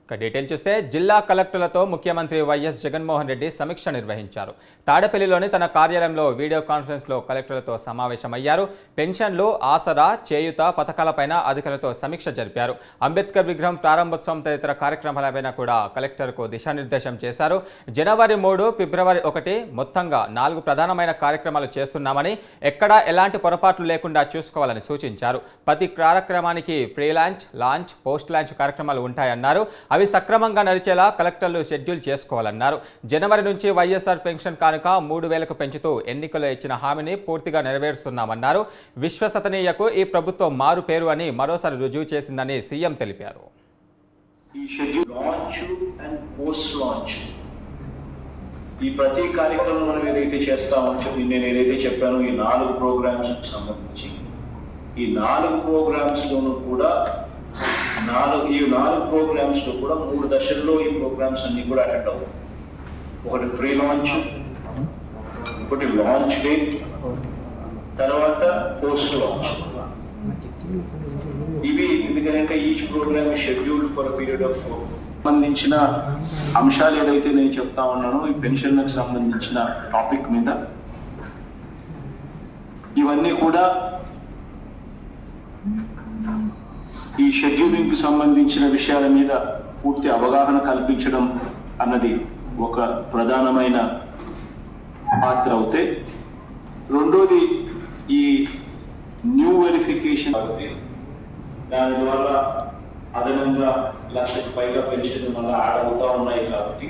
Detail చూస్తే జిల్లా కలెక్టర్లతో ముఖ్యమంత్రి వైఎస్ జగన్మోహన్ రెడ్డి సమీక్ష నిర్వహించారు. తాడపల్లిలోని తన కార్యాలయంలో వీడియో కాన్ఫరెన్స్లో కలెక్టర్లతో సమావేశమయ్యారు. పెన్షన్లు, ఆసరా, చేయూత పథకాలపైన అధికారులతో సమీక్ష జరిపారు. అంబేద్కర్ విగ్రహం ప్రారంభోత్సవం తదితర కార్యక్రమాలపైన కూడా కలెక్టర్కు దిశానిర్దేశం చేశారు. జనవరి 3, ఫిబ్రవరి 1 మొత్తంగా 4 ప్రధానమైన కార్యక్రమాలు చేస్తున్నామని, ఎక్కడా ఎలాంటి పొరపాట్లు లేకుండా చూసుకోవాలని సూచించారు. ప్రతి కార్యక్రమానికి ఫ్రీ లాంచ్, పోస్ట్ లాంచ్ కార్యక్రమాలు ఉంటాయన్నారు. అవి సక్రమంగా నడిచేలా కలెక్టర్లు షెడ్యూల్ చేసుకోవాలన్నారు. జనవరి నుంచి వైఎస్ఆర్ పెన్షన్ కానుక 3000కు పెంచుతూ ఎన్నికల్లో ఇచ్చిన హామీని పూర్తిగా నెరవేరుస్తున్నామన్నారు. విశ్వసనీయకు ఈ ప్రభుత్వం మారు పేరు అని మరోసారి రుజువు చేసిందని సీఎం తెలిపారు. ఈ schedule launch and post launch ఈ ప్రతి కార్యక్రమం మనం ఏదైతే చేస్తామో నేను ఏదైతే చెప్పానో ఈ 4 ప్రోగ్రామ్స్ సంబంధించి ఈ 4 ప్రోగ్రామ్స్ లోనూ కూడా ఈ 4 ప్రోగ్రామ్స్ లో కూడా 3 దశల్లో ఈ ప్రోగ్రామ్స్ అన్ని కూడా అటెండ్ అవుతాయి. ఒకటి ప్రీ లాంచ్, ఒకటి లాంచ్ డే, తర్వాత పోస్ట్ లాంచ్. ఇవి ఎందుకంటే each programme scheduled for period of సంబంధించిన అంశాలు ఏదైతే నేను చెప్తా ఉన్నానో ఈ పెన్షన్లకు సంబంధించిన టాపిక్ మీద ఇవన్నీ కూడా ఈ షెడ్యూలింగ్ కి సంబంధించిన విషయాల మీద పూర్తి అవగాహన కల్పించడం అన్నది ఒక ప్రధానమైన పాత్ర అవుతే, రెండోది ఈ న్యూ వెరిఫికేషన్ దాని ద్వారా అదనంగా 1,00,000కు పైగా పెన్షన్ మళ్ళీ యాడ్ అవుతా ఉన్నాయి కాబట్టి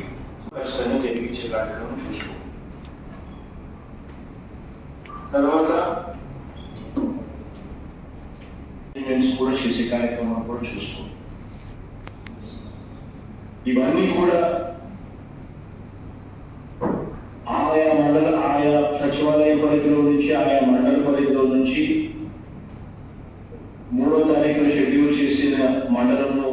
ఖచ్చితంగా జరిపించే కార్యక్రమం చూసుకో. తర్వాత కూడా చేసే కార్యక్రమం కూడా చూసుకో. ఇవన్నీ కూడా ఆయా సచివాలయ పరిధిలో నుంచి, ఆయా మండల పరిధిలో నుంచి 3వ తారీఖున షెడ్యూల్ చేసిన మండలంలో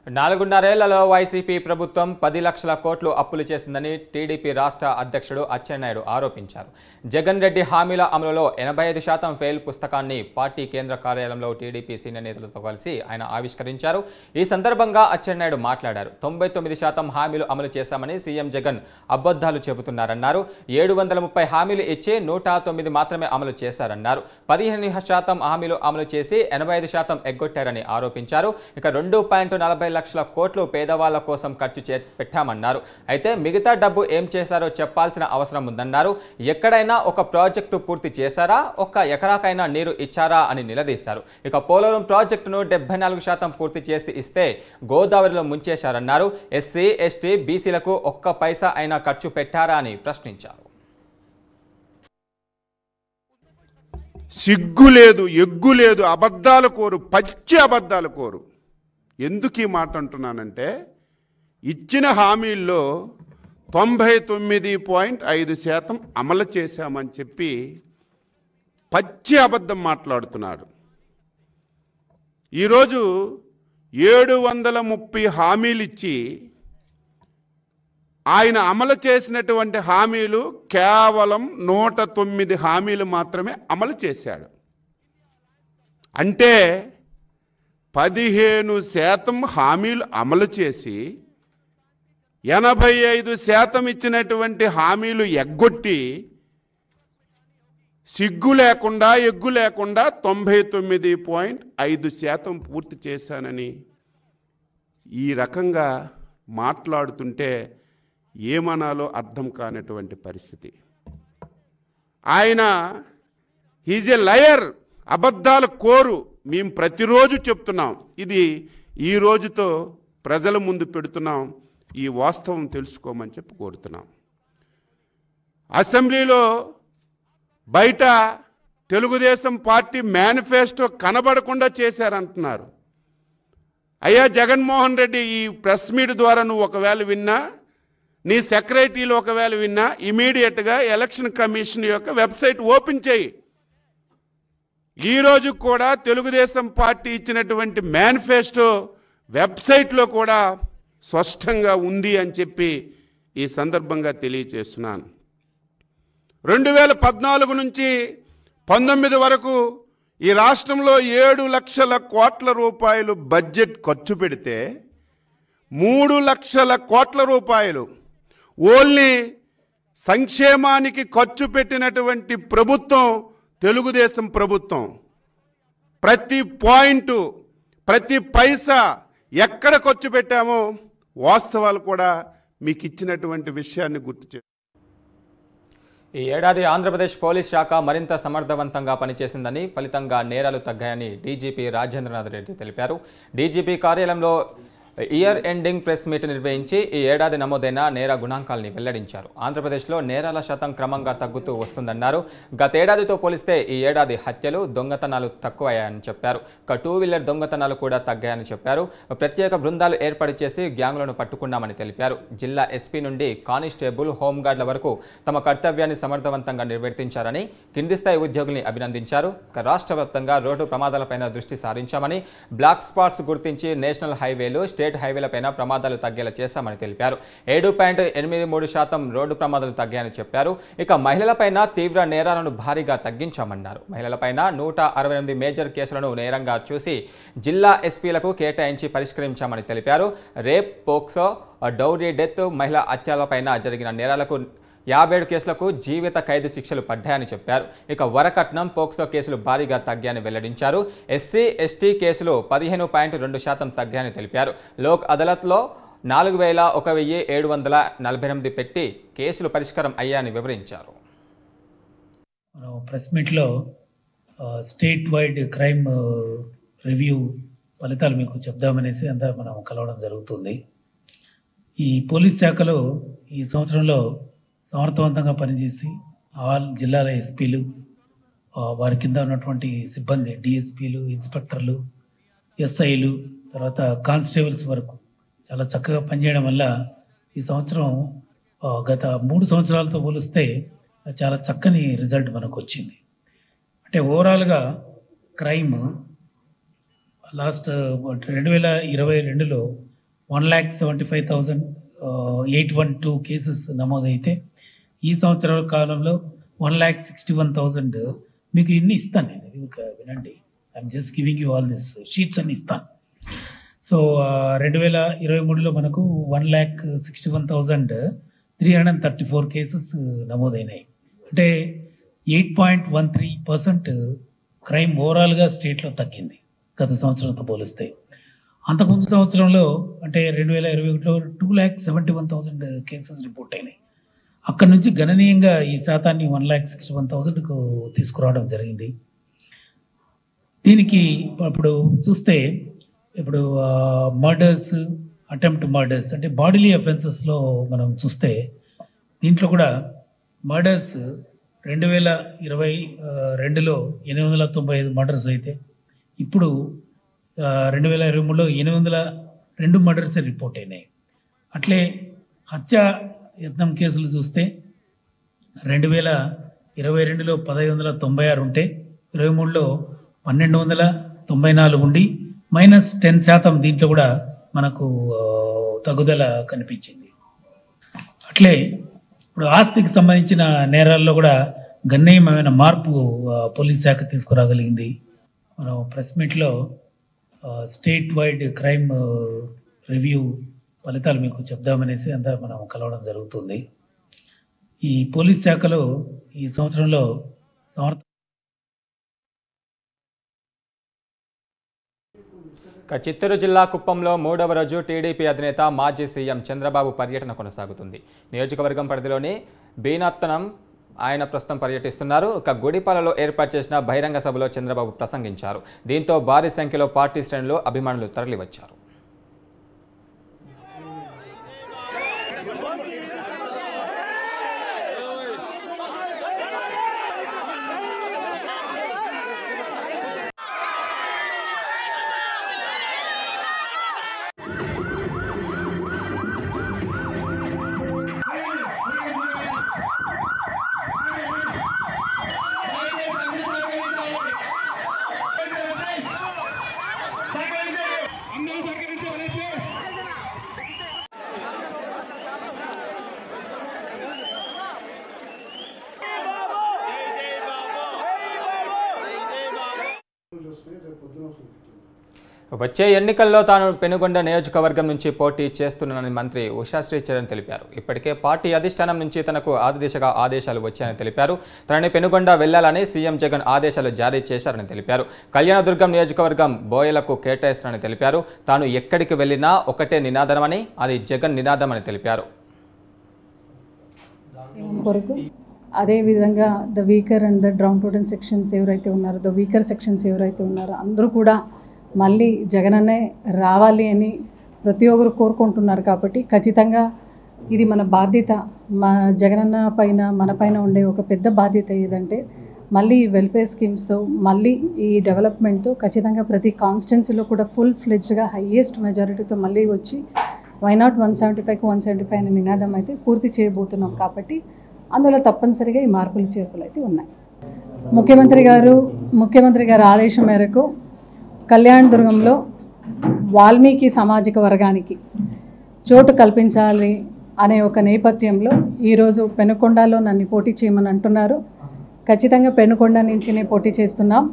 4.5 ఏళ్లలో వైసీపీ ప్రభుత్వం 10 లక్షల కోట్లు అప్పులు చేసిందని టీడీపీ రాష్ట్ర అధ్యక్షుడు అచ్చెన్నాయుడు ఆరోపించారు. జగన్ రెడ్డి హామీల అమలులో 85% ఫెయిల్ పుస్తకాన్ని పార్టీ కేంద్ర కార్యాలయంలో టీడీపీ సీనియర్ నేతలతో కలిసి ఆయన ఆవిష్కరించారు. ఈ సందర్భంగా అచ్చెన్నాయుడు మాట్లాడారు. 99% హామీలు అమలు చేశామని సీఎం జగన్ అబద్ధాలు చెబుతున్నారన్నారు. 730 హామీలు ఇచ్చి 109 మాత్రమే అమలు చేశారన్నారు. 15% హామీలు అమలు చేసి 85% ఎగ్గొట్టారని ఆరోపించారు. ఇక 2.40 లక్షల కోట్లు పేదవాళ్ల కోసం ఖర్చు పెట్టామన్నారు. అయితే మిగతా డబ్బు ఏం చేశారో చెప్పాల్సిన అవసరం ఉందన్నారు. ఎక్కడైనా ఒక ప్రాజెక్టు పూర్తి చేశారా, ఒక్క ఎకరాకైనా నీరు ఇచ్చారా అని నిలదీశారు. ఇక పోలవరం ప్రాజెక్టును 74% పూర్తి చేసి ఇస్తే గోదావరిలో ముంచేశారన్నారు. ఎస్సీ, ఎస్టీ, బీసీలకు ఒక్క పైసా అయినా ఖర్చు పెట్టారా అని ప్రశ్నించారు. సిగ్గు లేదు, ఎగ్గు లేదు, అబద్ధాలు కోరు, పచ్చి అబద్ధాలు కోరు. ఎందుకు ఈ మాట అంటున్నానంటే, ఇచ్చిన హామీల్లో 99.5% అమలు చేశామని చెప్పి పచ్చి అబద్ధం మాట్లాడుతున్నాడు. ఈరోజు 730 హామీలు ఇచ్చి ఆయన అమలు చేసినటువంటి హామీలు కేవలం 109 హామీలు మాత్రమే అమలు చేశాడు. అంటే 15% హామీలు అమలు చేసి 85% ఇచ్చినటువంటి హామీలు ఎగ్గొట్టి సిగ్గు లేకుండా, ఎగ్గు లేకుండా 99.5% పూర్తి చేశానని ఈ రకంగా మాట్లాడుతుంటే ఏమనాలో అర్థం కానటువంటి పరిస్థితి. ఆయన హీజ్ ఎ లయర్, అబద్ధాల కోరు. మేము ప్రతిరోజు చెప్తున్నాం, ఇది ఈ రోజుతో ప్రజల ముందు పెడుతున్నాం, ఈ వాస్తవం తెలుసుకోమని చెప్పి కోరుతున్నాం. అసెంబ్లీలో బయట తెలుగుదేశం పార్టీ మేనిఫెస్టో కనబడకుండా చేశారంటున్నారు. అయ్యా జగన్మోహన్ రెడ్డి, ఈ ప్రెస్ మీట్ ద్వారా నువ్వు ఒకవేళ విన్నా, నీ సెక్రటరీలు ఒకవేళ విన్నా, ఇమీడియట్గా ఎలక్షన్ కమిషన్ యొక్క వెబ్సైట్ ఓపెన్ చేయి. ఈరోజు కూడా తెలుగుదేశం పార్టీ ఇచ్చినటువంటి మేనిఫెస్టో వెబ్సైట్లో కూడా స్పష్టంగా ఉంది అని చెప్పి ఈ సందర్భంగా తెలియజేస్తున్నాను. 2014 నుంచి 19 వరకు ఈ రాష్ట్రంలో 7 లక్షల కోట్ల రూపాయలు బడ్జెట్ ఖర్చు పెడితే 3 లక్షల కోట్ల రూపాయలు ఓన్లీ సంక్షేమానికి ఖర్చు పెట్టినటువంటి ప్రభుత్వం తెలుగుదేశం ప్రభుత్వం. ప్రతి పాయింట్, ప్రతి పైసా ఎక్కడ ఖర్చు పెట్టామో వాస్తవాలు కూడా మీకు ఇచ్చినటువంటి విషయాన్ని గుర్తు చేస్తాను. ఈ ఏడాది ఆంధ్రప్రదేశ్ పోలీస్ శాఖ మరింత సమర్థవంతంగా పనిచేసిందని, ఫలితంగా నేరాలు తగ్గాయని డీజీపీ రాజేంద్రనాథ్ రెడ్డి తెలిపారు. డీజీపీ కార్యాలయంలో ఇయర్ ఎండింగ్ ప్రెస్ మీట్ నిర్వహించి ఈ ఏడాది నమోదైన నేర గుణాంకాల్ని వెల్లడించారు. ఆంధ్రప్రదేశ్లో నేరాల శాతం క్రమంగా తగ్గుతూ వస్తుందన్నారు. గతేడాదితో పోలిస్తే ఈ ఏడాది హత్యలు, దొంగతనాలు తక్కువయ్యాయని చెప్పారు. 2 వీలర్ దొంగతనాలు కూడా తగ్గాయని చెప్పారు. ప్రత్యేక బృందాలు ఏర్పాటు చేసి గ్యాంగులను పట్టుకున్నామని తెలిపారు. జిల్లా ఎస్పీ నుండి కానిస్టేబుల్, హోంగార్డుల వరకు తమ కర్తవ్యాన్ని సమర్థవంతంగా నిర్వర్తించారని కింది స్థాయి ఉద్యోగుల్ని అభినందించారు. రాష్ట్ర వ్యాప్తంగా రోడ్డు ప్రమాదాలపైన దృష్టి సారించామని, బ్లాక్ స్పాట్స్ గుర్తించి నేషనల్ హైవేలు, స్టేట్ హైవేలపైన ప్రమాదాలు తగ్గేలా చేశామని తెలిపారు. 7.83% రోడ్డు ప్రమాదాలు తగ్గాయని చెప్పారు. ఇక మహిళలపైన తీవ్ర నేరాలను భారీగా తగ్గించామన్నారు. మహిళలపైన 168 మేజర్ కేసులను నేరంగా చూసి జిల్లా ఎస్పీలకు కేటాయించి పరిష్కరించామని తెలిపారు. రేప్, పోక్సో, డౌరీ డెత్, మహిళా హత్యలపైన జరిగిన నేరాలకు 57 కేసులకు జీవిత ఖైదు శిక్షలు పడ్డాయని చెప్పారు. ఇక వరకట్నం, పోక్సో కేసులు భారీగా తగ్గాయని వెల్లడించారు. ఎస్సీ, ఎస్టీ కేసులు 15.2% తగ్గాయని తెలిపారు. లోక్ అదాలత్లో 4,1748 పెట్టి కేసులు పరిష్కారం అయ్యాయని వివరించారు. ప్రెస్ మీట్లో స్టేట్ వైడ్ క్రైమ్ రివ్యూ ఫలితాలు మీకు చెప్దామనేసి అంతా మనం కలవడం జరుగుతుంది. ఈ పోలీస్ శాఖలో ఈ సంవత్సరంలో సమర్థవంతంగా పనిచేసి ఆల్ జిల్లాల ఎస్పీలు, వారి కింద ఉన్నటువంటి సిబ్బంది, డిఎస్పీలు, ఇన్స్పెక్టర్లు, ఎస్ఐలు, తర్వాత కానిస్టేబుల్స్ వరకు చాలా చక్కగా పనిచేయడం వల్ల ఈ సంవత్సరం గత 3 సంవత్సరాలతో పోలిస్తే చాలా చక్కని రిజల్ట్ మనకు వచ్చింది. అంటే ఓవరాల్గా క్రైమ్ లాస్ట్ 2022లో 1,75,812 కేసెస్ నమోదైతే ఈ సంవత్సర కాలంలో 1,61,000. మీకు ఇన్ని ఇస్తాను నేను, ఇది వినండి. I'm just giving you all this sheets అన్ని ఇస్తాను. సో 2023లో మనకు 1,61,334 కేసెస్ నమోదైనాయి. అంటే 8.13% క్రైమ్ ఓవరాల్గా స్టేట్లో తగ్గింది గత సంవత్సరంతో పోలిస్తే. అంతకుముందు సంవత్సరంలో అంటే 2021లో 2,71,000 కేసెస్ రిపోర్ట్ అయినాయి. అక్కడ నుంచి గణనీయంగా ఈ శాతాన్ని 1,61,000కు తీసుకురావడం జరిగింది. దీనికి ఇప్పుడు చూస్తే ఇప్పుడు మర్డర్స్, అటెంప్ట్ మర్డర్స్ అంటే బాడీలీ అఫెన్సెస్లో మనం చూస్తే దీంట్లో కూడా మర్డర్స్ 2022లో 895 మర్డర్స్ అయితే ఇప్పుడు 2023లో 802 మర్డర్స్ రిపోర్ట్ అయినాయి. అట్లే హత్య యత్నం కేసులు చూస్తే 2022లో 1,596 ఉంటే 23లో 1,294 ఉండి -10% దీంట్లో కూడా మనకు తగ్గుదల కనిపించింది. అట్లే ఇప్పుడు ఆస్తికి సంబంధించిన నేరాల్లో కూడా గణనీయమైన మార్పు పోలీస్ శాఖ తీసుకురాగలిగింది. మనం ప్రెస్ మీట్లో స్టేట్ వైడ్ క్రైమ్ రివ్యూ ఫలితాలు మీకు చెప్దామనేసి అంతా మనం కలవడం జరుగుతుంది. ఈ పోలీస్ శాఖలో ఈ సంవత్సరంలో చిత్తూరు జిల్లా కుప్పంలో 3వ రోజు టీడీపీ అధినేత మాజీ సీఎం చంద్రబాబు పర్యటన కొనసాగుతుంది. నియోజకవర్గం పరిధిలోని బీనత్తనం ఆయన ప్రస్తుతం పర్యటిస్తున్నారు. ఇక గుడిపాలలో ఏర్పాటు చేసిన బహిరంగ సభలో చంద్రబాబు ప్రసంగించారు. దీంతో భారీ సంఖ్యలో పార్టీ శ్రేణులు, అభిమానులు తరలివచ్చారు. అందరూ వచ్చే ఎన్నికల్లో తాను పెనుగొండ నియోజకవర్గం నుంచి పోటీ చేస్తున్నానని మంత్రి ఉషాశ్రీ చరణ్ తెలిపారు. ఇప్పటికే పార్టీ అధిష్టానం నుంచి తనకు దిశగా ఆదేశాలు వచ్చాయని తెలిపారు. తనని పెనుగొండ వెళ్లాలని సీఎం జగన్ ఆదేశాలు జారీ చేశారని తెలిపారు. కళ్యాణదుర్గం నియోజకవర్గం బోయలకు కేటాయిస్తారని తెలిపారు. తాను ఎక్కడికి వెళ్లినా ఒకటే నినాదమని, అది జగన్ నినాదమని తెలిపారు. అదేవిధంగా the weaker and the down total sections ఎవరైతే ఉన్నారో, ద వీకర్ సెక్షన్స్ ఎవరైతే ఉన్నారో అందరూ కూడా మళ్ళీ జగనన్నే రావాలి అని ప్రతి ఒక్కరు కోరుకుంటున్నారు. కాబట్టి ఖచ్చితంగా ఇది మన బాధ్యత. మా జగనన్న పైన మన పైన ఉండే ఒక పెద్ద బాధ్యత ఏదంటే మళ్ళీ వెల్ఫేర్ స్కీమ్స్తో, మళ్ళీ ఈ డెవలప్మెంట్తో ఖచ్చితంగా ప్రతి కాన్స్టిట్యున్సీలో కూడా ఫుల్ ఫ్లెడ్జ్గా హయ్యెస్ట్ మెజారిటీతో మళ్ళీ వచ్చి వైనాట్ 175కు 175 అనే నినాదం అయితే పూర్తి చేయబోతున్నాం. కాబట్టి అందులో తప్పనిసరిగా ఈ మార్పులు చేర్పులు అయితే ఉన్నాయి. ముఖ్యమంత్రి గారు ఆదేశం మేరకు కళ్యాణదుర్గంలో వాల్మీకి సామాజిక వర్గానికి చోటు కల్పించాలి అనే ఒక నేపథ్యంలో ఈరోజు పెనుకొండలో నన్ను పోటీ చేయమని అంటున్నారు. ఖచ్చితంగా పెనుకొండ నుంచి నేను పోటీ చేస్తున్నాం.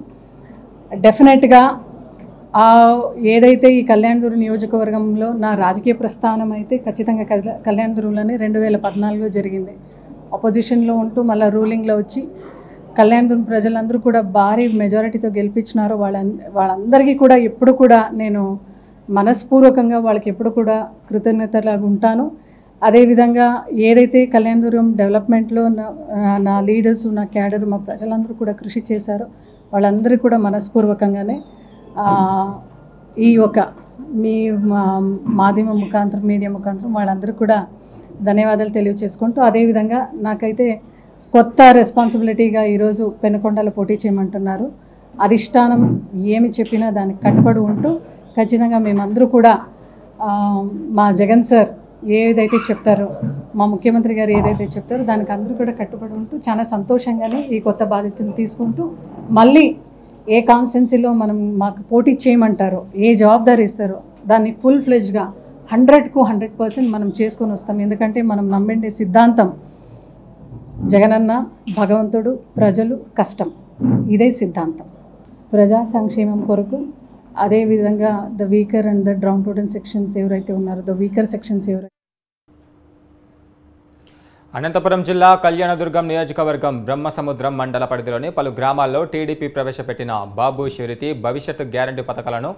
డెఫినెట్గా ఏదైతే ఈ కళ్యాణదుర్గం నియోజకవర్గంలో నా రాజకీయ ప్రస్థానం అయితే ఖచ్చితంగా కళ్యాణదుర్గంలోనే 2014లో జరిగింది. అపోజిషన్లో ఉంటూ మళ్ళీ రూలింగ్లో వచ్చి కళ్యాణదుర్గం ప్రజలందరూ కూడా భారీ మెజారిటీతో గెలిపించినారు. వాళ్ళందరికీ కూడా ఎప్పుడు కూడా నేను మనస్పూర్వకంగా వాళ్ళకి ఎప్పుడు కూడా కృతజ్ఞతలాగా ఉంటాను. అదేవిధంగా ఏదైతే కళ్యాణదుర్గం డెవలప్మెంట్లో నా లీడర్స్, నా క్యాడర్, మా ప్రజలందరూ కూడా కృషి చేశారో వాళ్ళందరికీ కూడా మనస్పూర్వకంగానే ఈ ఒక మీ మాధ్యమం ముఖాంతరం, మీడియా ముఖాంతరం వాళ్ళందరూ కూడా ధన్యవాదాలు తెలియజేసుకుంటూ, అదేవిధంగా నాకైతే కొత్త రెస్పాన్సిబిలిటీగా ఈరోజు పెనుకొండలో పోటీ చేయమంటున్నారు. అధిష్టానం ఏమి చెప్పినా దానికి కట్టుబడి ఉంటూ ఖచ్చితంగా మేమందరూ కూడా మా జగన్ సార్ ఏదైతే చెప్తారో, మా ముఖ్యమంత్రి గారు ఏదైతే చెప్తారో దానికి అందరూ కూడా కట్టుబడి ఉంటూ చాలా సంతోషంగానే ఈ కొత్త బాధ్యతలు తీసుకుంటూ మళ్ళీ ఏ కాన్స్టిట్యున్సీలో మాకు పోటీ చేయమంటారో, ఏ జవాబుదారీ ఇస్తారో దాన్ని ఫుల్ ఫ్లెడ్జ్గా 100కు 100% మనం చేసుకొని వస్తాం. ఎందుకంటే మనం నమ్మిండే సిద్ధాంతం జగనన్న, భగవంతుడు, ప్రజలు, కష్టం, ఇదే సిద్ధాంతం. ప్రజా సంక్షేమం కొరకు అదేవిధంగా the weaker and the down total sections ఎవరైతే ఉన్నారో, ద వీకర్ సెక్షన్స్ ఎవరైతే. అనంతపురం జిల్లా కళ్యాణదుర్గం నియోజకవర్గం బ్రహ్మసముద్రం మండల పరిధిలోని పలు గ్రామాల్లో టీడీపీ ప్రవేశపెట్టిన బాబు ష్యూరిటీ భవిష్యత్తు గ్యారంటీ పథకాలను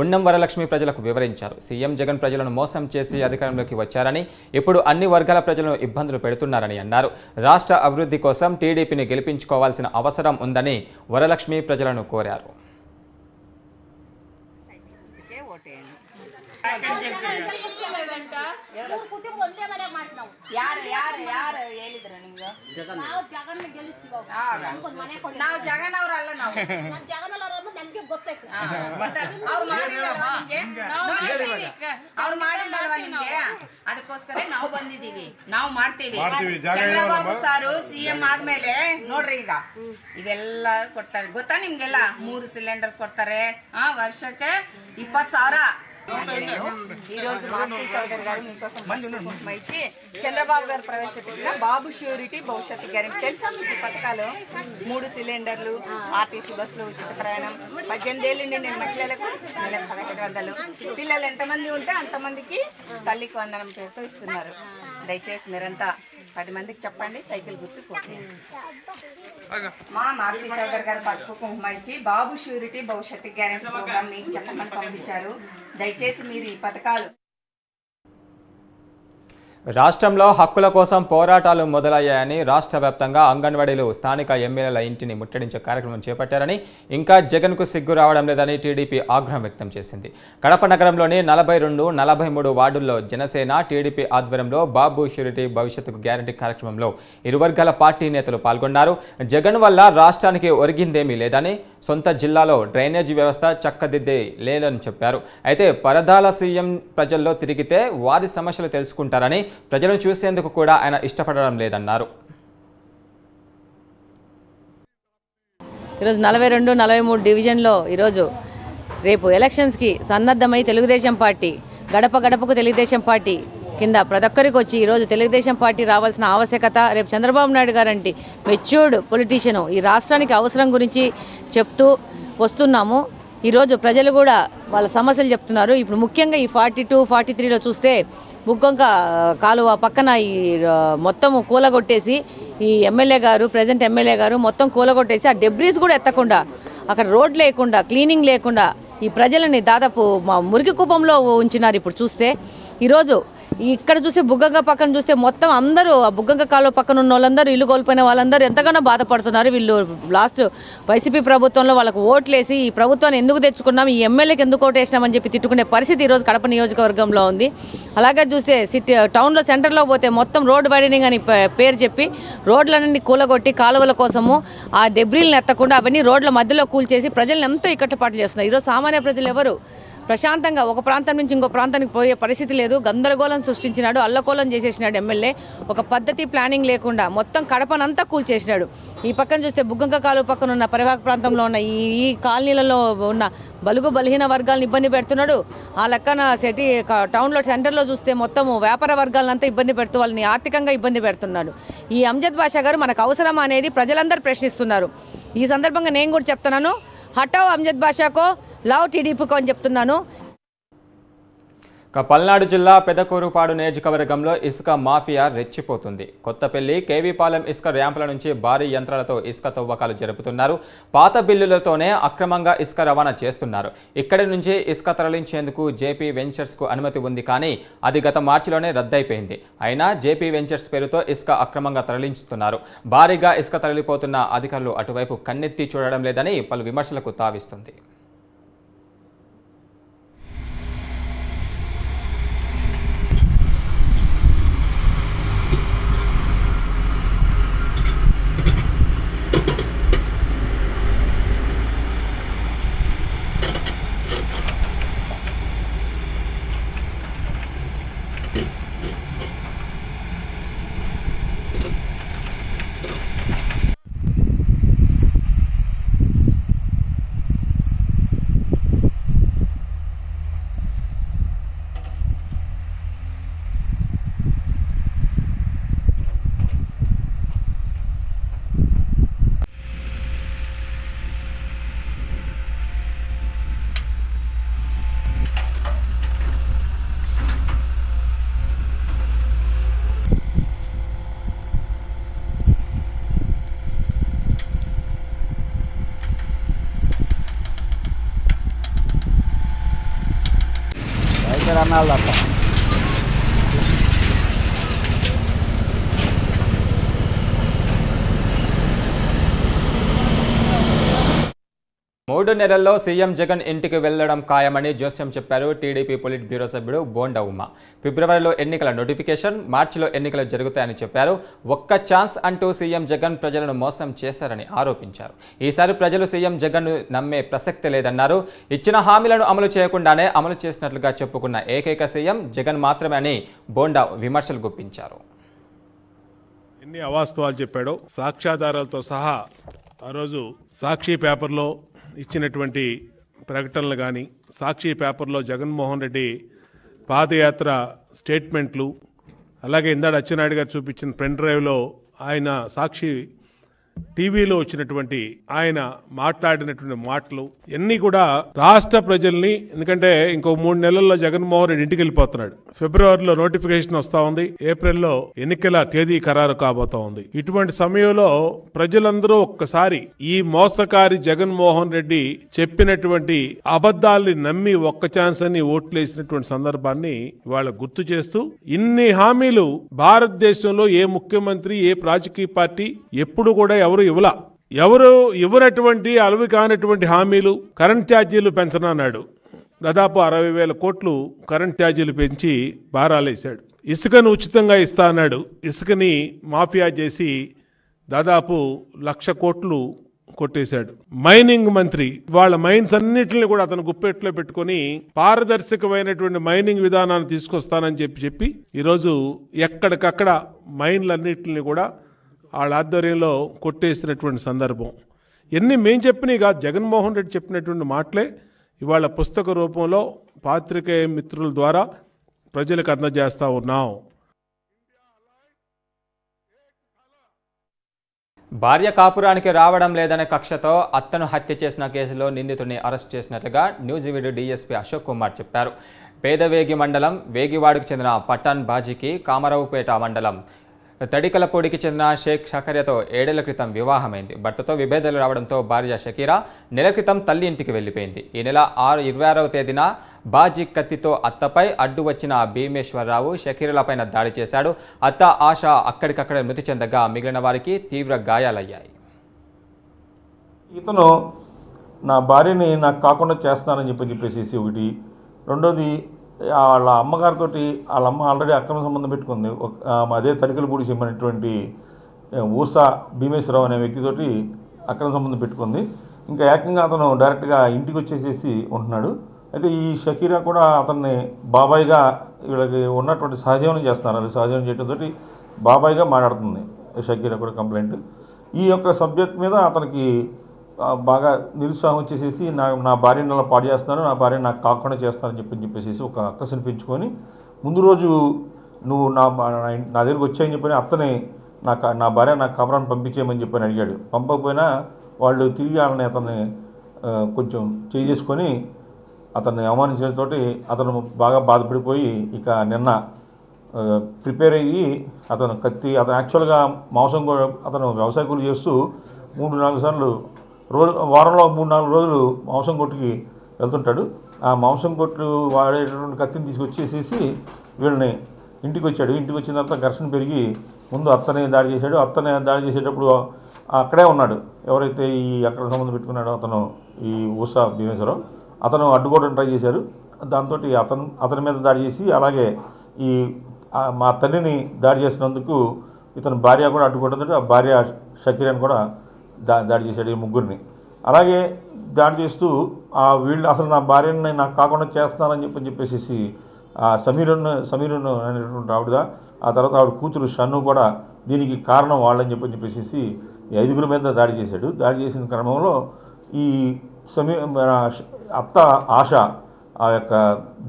ఉన్నం వరలక్ష్మి ప్రజలకు వివరించారు. సీఎం జగన్ ప్రజలను మోసం చేసి అధికారంలోకి వచ్చారని, ఇప్పుడు అన్ని వర్గాల ప్రజలను ఇబ్బందులు పెడుతున్నారని అన్నారు. రాష్ట్ర అభివృద్ధి కోసం టీడీపీని గెలిపించుకోవాల్సిన అవసరం ఉందని వరలక్ష్మి ప్రజలను కోరారు. ನಾವು ಜಗನ್ ಅವ್ರಲ್ಲ ನಾವು ಜಗನ್ ನಮ್ಗೆ ಗೊತ್ತಾಯ್ತು ಅವ್ರು ಮಾಡಿಲ್ಲಲ್ವಾ ನಿಮ್ಗೆ, ಅದಕ್ಕೋಸ್ಕರ ನಾವು ಬಂದಿದೀವಿ, ನಾವು ಮಾಡ್ತೀವಿ. ಚಂದ್ರಬಾಬು ಸಾರು ಸಿಎಂ ಆದ್ಮೇಲೆ ನೋಡ್ರಿ ಈಗ ಇವೆಲ್ಲ ಕೊಡ್ತಾರೆ ಗೊತ್ತಾ ನಿಮ್ಗೆಲ್ಲ, 3 ಸಿಲಿಂಡರ್ ಕೊಡ್ತಾರೆ, ವರ್ಷಕ್ಕೆ 20,000. ఈ రోజు మారుతి చౌదరి గారు మీకోసం ఇచ్చి చంద్రబాబు గారు ప్రవేశపెట్టిన బాబు ష్యూరిటీ భవిష్యత్తు గ్యారెంటీ తెలుసా మీకు పథకాలు? 3 సిలిండర్లు, ఆర్టీసీ బస్సులు ఉచిత ప్రయాణం, 18 ఏళ్ళ నుండి మహిళలకు నెలకు 1,100, పిల్లలు ఎంతమంది ఉంటే అంతమందికి తల్లికి వందనం పేరుతో ఇస్తున్నారు. దయచేసి మీరంతా 10 మందికి చెప్పండి, సైకిల్ గుర్తుకోండి. మా మారుతి చౌదరి గారు పసుపు కుంకుమ ఇచ్చి బాబు ష్యూరిటీ భవిష్యత్తు గ్యారెంటీ ప్రోగ్రామ్ మీకు చెప్పమని పంపించారు. దయచేసి మీరు ఈ పథకాలు. రాష్ట్రంలో హక్కుల కోసం పోరాటాలు మొదలయ్యాయని, రాష్ట్ర వ్యాప్తంగా అంగన్వాడీలు స్థానిక ఎమ్మెల్యేల ఇంటిని ముట్టడించే కార్యక్రమం చేపట్టారని, ఇంకా జగన్కు సిగ్గు రావడం లేదని టీడీపీ ఆగ్రహం వ్యక్తం చేసింది. కడప నగరంలోని 42, 43 వార్డుల్లో జనసేన, టీడీపీ ఆధ్వర్యంలో బాబు ష్యూరిటీ భవిష్యత్తుకు గ్యారంటీ కార్యక్రమంలో ఇరు వర్గాల పార్టీ నేతలు పాల్గొన్నారు. జగన్ వల్ల రాష్ట్రానికి ఒరిగిందేమీ లేదని, సొంత జిల్లాలో డ్రైనేజీ వ్యవస్థ చక్కదిద్దే లేదని చెప్పారు. అయితే పరదాల సీఎం ప్రజల్లో తిరిగితే వారి సమస్యలు తెలుసుకుంటారని, ప్రజలను చూసేందుకు కూడా ఆయన ఇష్టపడడం లేదన్నారు. ఈరోజు 42, 43 డివిజన్లో ఈరోజు రేపు ఎలక్షన్స్కి సన్నద్ధమై తెలుగుదేశం పార్టీ గడప గడపకు తెలుగుదేశం పార్టీ కింద ప్రతి ఒక్కరికి వచ్చి ఈరోజు తెలుగుదేశం పార్టీ రావాల్సిన ఆవశ్యకత, రేపు Chandrababu Naidu guarantee matured politician ఈ రాష్ట్రానికి అవసరం గురించి చెప్తూ వస్తున్నాము. ఈరోజు ప్రజలు కూడా వాళ్ళ సమస్యలు చెప్తున్నారు. ఇప్పుడు ముఖ్యంగా ఈ 42, 43లో చూస్తే బుగ్గొంక కాలువ పక్కన ఈ మొత్తం కూలగొట్టేసి ఈ ఎమ్మెల్యే గారు, ప్రెజెంట్ ఎమ్మెల్యే గారు మొత్తం కూలగొట్టేసి ఆ డెబ్రీస్ కూడా ఎత్తకుండా, అక్కడ రోడ్ లేకుండా, క్లీనింగ్ లేకుండా ఈ ప్రజలని దాదాపు మురికి కూపంలో ఉంచినారు. ఇప్పుడు చూస్తే ఈరోజు ఇక్కడ చూస్తే బుగ్గంగ పక్కన చూస్తే మొత్తం అందరూ ఆ బుగ్గంగ కాలువ పక్కన ఉన్న వాళ్ళందరూ ఇల్లు కోల్పోయిన వాళ్ళందరూ ఎంతగానో బాధపడుతున్నారు. వీళ్ళు లాస్ట్ వైసీపీ ప్రభుత్వంలో వాళ్ళకు ఓట్లేసి ఈ ప్రభుత్వాన్ని ఎందుకు తెచ్చుకున్నాం, ఈ ఎమ్మెల్యేకి ఎందుకు ఓటేసినామని చెప్పి తిట్టుకునే పరిస్థితి ఈరోజు కడప నియోజకవర్గంలో ఉంది. అలాగే చూస్తే టౌన్లో సెంటర్లో పోతే మొత్తం రోడ్ వైడనింగ్ అని పేరు చెప్పి రోడ్లన్నీ కూలగొట్టి కాలువల కోసము ఆ డెబ్రీలను ఎత్తకుండా అవన్నీ రోడ్ల మధ్యలో కూల్చేసి ప్రజలను ఎంతో ఇక్కట్టుపాటు చేస్తున్నారు. ఈరోజు సామాన్య ప్రజలు ఎవరు ప్రశాంతంగా ఒక ప్రాంతం నుంచి ఇంకో ప్రాంతానికి పోయే పరిస్థితి లేదు. గందరగోళం సృష్టించినాడు, అల్లకోలం చేసేసినాడు ఎమ్మెల్యే. ఒక పద్ధతి ప్లానింగ్ లేకుండా మొత్తం కడపనంతా కూల్చేసినాడు. ఈ పక్కన చూస్తే బుగ్గంక కాలువ పక్కన ఉన్న పరివాహక ప్రాంతంలో ఉన్న ఈ కాలనీలలో ఉన్న బలుగు బలహీన వర్గాలను ఇబ్బంది పెడుతున్నాడు. ఆ లెక్కన టౌన్లో సెంటర్లో చూస్తే మొత్తం వ్యాపార వర్గాలంతా ఇబ్బంది పెడుతూ వాళ్ళని ఆర్థికంగా ఇబ్బంది పెడుతున్నాడు. ఈ అంజద్ బాషా గారు మనకు అవసరమా అనేది ప్రజలందరూ ప్రశ్నిస్తున్నారు. ఈ సందర్భంగా నేను కూడా చెప్తున్నాను, హటావ్ అంజద్ బాషాకో, లావ్ టీడీపీకో అని చెప్తున్నాను. పల్నాడు జిల్లా పెదకూరుపాడు నియోజకవర్గంలో ఇసుక మాఫియా రెచ్చిపోతుంది. కొత్తపల్లి, కేవీపాలెం ఇసుక ర్యాంపుల నుంచి భారీ యంత్రాలతో ఇసుక తవ్వకాలు జరుపుతున్నారు. పాత బిల్లులతోనే అక్రమంగా ఇసుక రవాణా చేస్తున్నారు. ఇక్కడి నుంచి ఇసుక తరలించేందుకు జేపీ వెంచర్స్కు అనుమతి ఉంది, కానీ అది గత మార్చిలోనే రద్దయిపోయింది. అయినా జేపీ వెంచర్స్ పేరుతో ఇసుక అక్రమంగా తరలించుతున్నారు. భారీగా ఇసుక తరలిపోతున్న అధికారులు అటువైపు కన్నెత్తి చూడడం లేదని పలు విమర్శలకు తావిస్తుంది. అన్నాళ్ళ 3 నెలల్లో సీఎం జగన్ ఇంటికి వెళ్లడం ఖాయమని జోస్యం చెప్పారు టీడీపీ పొలిట్ బ్యూరో సభ్యుడు బోండా ఉమ్మ. ఫిబ్రవరిలో ఎన్నికల నోటిఫికేషన్, మార్చిలో ఎన్నికలు జరుగుతాయని చెప్పారు. ఒక్క ఛాన్స్ అంటూ సీఎం జగన్ ప్రజలను మోసం చేశారని ఆరోపించారు. ఈసారి ప్రజలు సీఎం జగన్ను నమ్మే ప్రసక్తి లేదన్నారు. ఇచ్చిన హామీలను అమలు చేయకుండానే అమలు చేసినట్లుగా చెప్పుకున్న ఏకైక సీఎం జగన్ మాత్రమే అని బోండా విమర్శలు గుప్పించారు. ఎన్ని అవాస్తవాలు చెప్పాడో సాక్ష్యాధారాలతో సహా ఆ రోజు సాక్షి పేపర్లో ఇచ్చినటువంటి ప్రకటనలు కానీ, సాక్షి పేపర్లో జగన్మోహన్ రెడ్డి పాదయాత్ర స్టేట్మెంట్లు, అలాగే ఇందాడ అచ్చెన్నాయుడు గారు చూపించిన పెన్ డ్రైవ్లో ఆయన సాక్షి టీవీలో వచ్చినటువంటి ఆయన మాట్లాడినటువంటి మాటలు ఇవన్నీ కూడా రాష్ట్ర ప్రజల్ని, ఎందుకంటే ఇంకో 3 నెలల్లో జగన్మోహన్ రెడ్డి ఇంటికి వెళ్ళిపోతున్నాడు. ఫిబ్రవరిలో నోటిఫికేషన్ వస్తా ఉంది, ఏప్రిల్లో ఎన్నికల తేదీ ఖరారు కాబోతా ఉంది. ఇటువంటి సమయంలో ప్రజలందరూ ఒక్కసారి ఈ మోసకారి జగన్మోహన్ రెడ్డి చెప్పినటువంటి అబద్ధాల్ని నమ్మి ఒక్క ఛాన్స్ అని ఓట్లేసినటువంటి సందర్భాన్ని ఇవాళ గుర్తు చేస్తూ, ఇన్ని హామీలు భారతదేశంలో ఏ ముఖ్యమంత్రి, ఏ రాజకీయ పార్టీ ఎప్పుడు కూడా ఎవరు ఇవ్వనటువంటి అలవి కానటువంటి హామీలు. కరెంట్ ఛార్జీలు పెంచనన్నాడు, దాదాపు 60,000 కోట్లు కరెంట్ ఛార్జీలు పెంచి భారాలేశాడు. ఇసుకను ఉచితంగా ఇస్తా అన్నాడు, ఇసుకని మాఫియా చేసి దాదాపు 1,00,000 కోట్లు కొట్టేశాడు. మైనింగ్ మంత్రి వాళ్ళ మైన్స్ అన్నిటిని కూడా అతను గుప్పెట్లో పెట్టుకుని పారదర్శకమైనటువంటి మైనింగ్ విధానాన్ని తీసుకొస్తానని చెప్పి ఈరోజు ఎక్కడికక్కడ మైన్లన్నిటిని కూడా వాళ్ళ ఆధ్వర్యంలో కొట్టేసినటువంటి సందర్భం. ఎన్ని మేం చెప్పినవి కాదు, జగన్మోహన్ రెడ్డి చెప్పినటువంటి మాటలే ఇవాళ పుస్తక రూపంలో పాత్రికేయ మిత్రుల ద్వారా ప్రజలకు అందజేస్తూ ఉన్నాం. భార్య కాపురానికి రావడం లేదనే కక్షతో అత్తను హత్య చేసిన కేసులో నిందితుడిని అరెస్ట్ చేసినట్లుగా న్యూజివీడు డీఎస్పీ అశోక్ కుమార్ చెప్పారు. పేదవేగి మండలం వేగివాడకు చెందిన పఠాన్ బాజీకి కామరావుపేట మండలం తడికలపూడికి చెందిన షేక్ షకరియతో 7 ఏళ్ల క్రితం వివాహమైంది. భర్తతో విభేదాలు రావడంతో భార్య షకీరా నెల క్రితం తల్లి ఇంటికి వెళ్లిపోయింది. ఈ నెల 26వ తేదీన బాజీ కత్తితో అత్తపై అడ్డు వచ్చిన భీమేశ్వరరావు షకీరాలపైన దాడి చేశాడు. అత్త ఆశ అక్కడికక్కడే మృతి చెందగా మిగిలిన వారికి తీవ్ర గాయాలయ్యాయి. ఇతను నా భార్యని నాకు కాకుండా చేస్తానని చెప్పేసి ఒకటి, రెండోది వాళ్ళ అమ్మగారితో వాళ్ళ అమ్మ ఆల్రెడీ అక్రమ సంబంధం పెట్టుకుంది. అదే తడికలపూడి చెందినటువంటి ఊసా భీమేశ్వరరావు అనే వ్యక్తితోటి అక్రమ సంబంధం పెట్టుకుంది. ఇంకా ఏకంగా అతను డైరెక్ట్గా ఇంటికి వచ్చేసేసి ఉంటున్నాడు. అయితే ఈ షకీరా కూడా అతన్ని బాబాయిగా వీళ్ళకి ఉన్నటువంటి సహజీవనం చేస్తున్నారు. సహజీవనం చేయడంతో బాబాయిగా మాట్లాడుతుంది షకీరా కూడా కంప్లైంట్. ఈ యొక్క సబ్జెక్ట్ మీద అతనికి బాగా నిరుత్సాహం వచ్చేసేసి నా భార్యని అలా పాడు చేస్తున్నాను, నా భార్యని నాకు కాకుండా చేస్తానని చెప్పేసి ఒక అక్కసుని పెంచుకొని ముందు రోజు నువ్వు నా దగ్గరికి వచ్చాయని చెప్పని అత్తని నా భార్య నాకు కాపురాన్ని పంపించేయమని చెప్పని అడిగాడు. పంపకపోయినా వాళ్ళు తిరిగి వాళ్ళని అతన్ని కొంచెం చేసుకొని అతన్ని అవమానించడంతో అతను బాగా బాధపడిపోయి ఇక నిన్న ప్రిపేర్ అయ్యి అతను కత్తి అతను యాక్చువల్గా మాంసం కూడా అతను వ్యవసాయ కూలి చేస్తూ 3-4 సార్లు వారంలో 3-4 రోజులు మాంసం కొట్టుకి వెళ్తుంటాడు. ఆ మాంసం కొట్టు వాడేటటువంటి కత్తిని తీసుకొచ్చేసేసి వీళ్ళని ఇంటికి వచ్చాడు. ఇంటికి వచ్చిన తర్వాత ఘర్షణ పెరిగి ముందు అత్తనే దాడి చేశాడు. అత్తనే దాడి చేసేటప్పుడు అక్కడే ఉన్నాడు ఎవరైతే ఈ అక్రమ సంబంధం పెట్టుకున్నాడో అతను ఈ ఊసా భీమేశ్వరరావు, అతను అడ్డుకోవడం ట్రై చేశారు. దాంతో అతని మీద దాడి చేసి అలాగే ఈ మా తల్లిని దాడి చేసినందుకు ఇతని భార్య కూడా అడ్డుకోవడంతో ఆ భార్య షకీరాని కూడా దాడి చేశాడు ఈ ముగ్గురిని. అలాగే దాడి చేస్తూ వీళ్ళు అసలు నా భార్యని నాకు కాకుండా చేస్తానని చెప్పేసి సమీరును అనేటువంటి ఆవిడ, ఆ తర్వాత ఆవిడ కూతురు షన్ను కూడా దీనికి కారణం వాళ్ళని చెప్పేసి 5 మీద దాడి చేశాడు. దాడి చేసిన క్రమంలో ఈ అత్త ఆశ ఆ యొక్క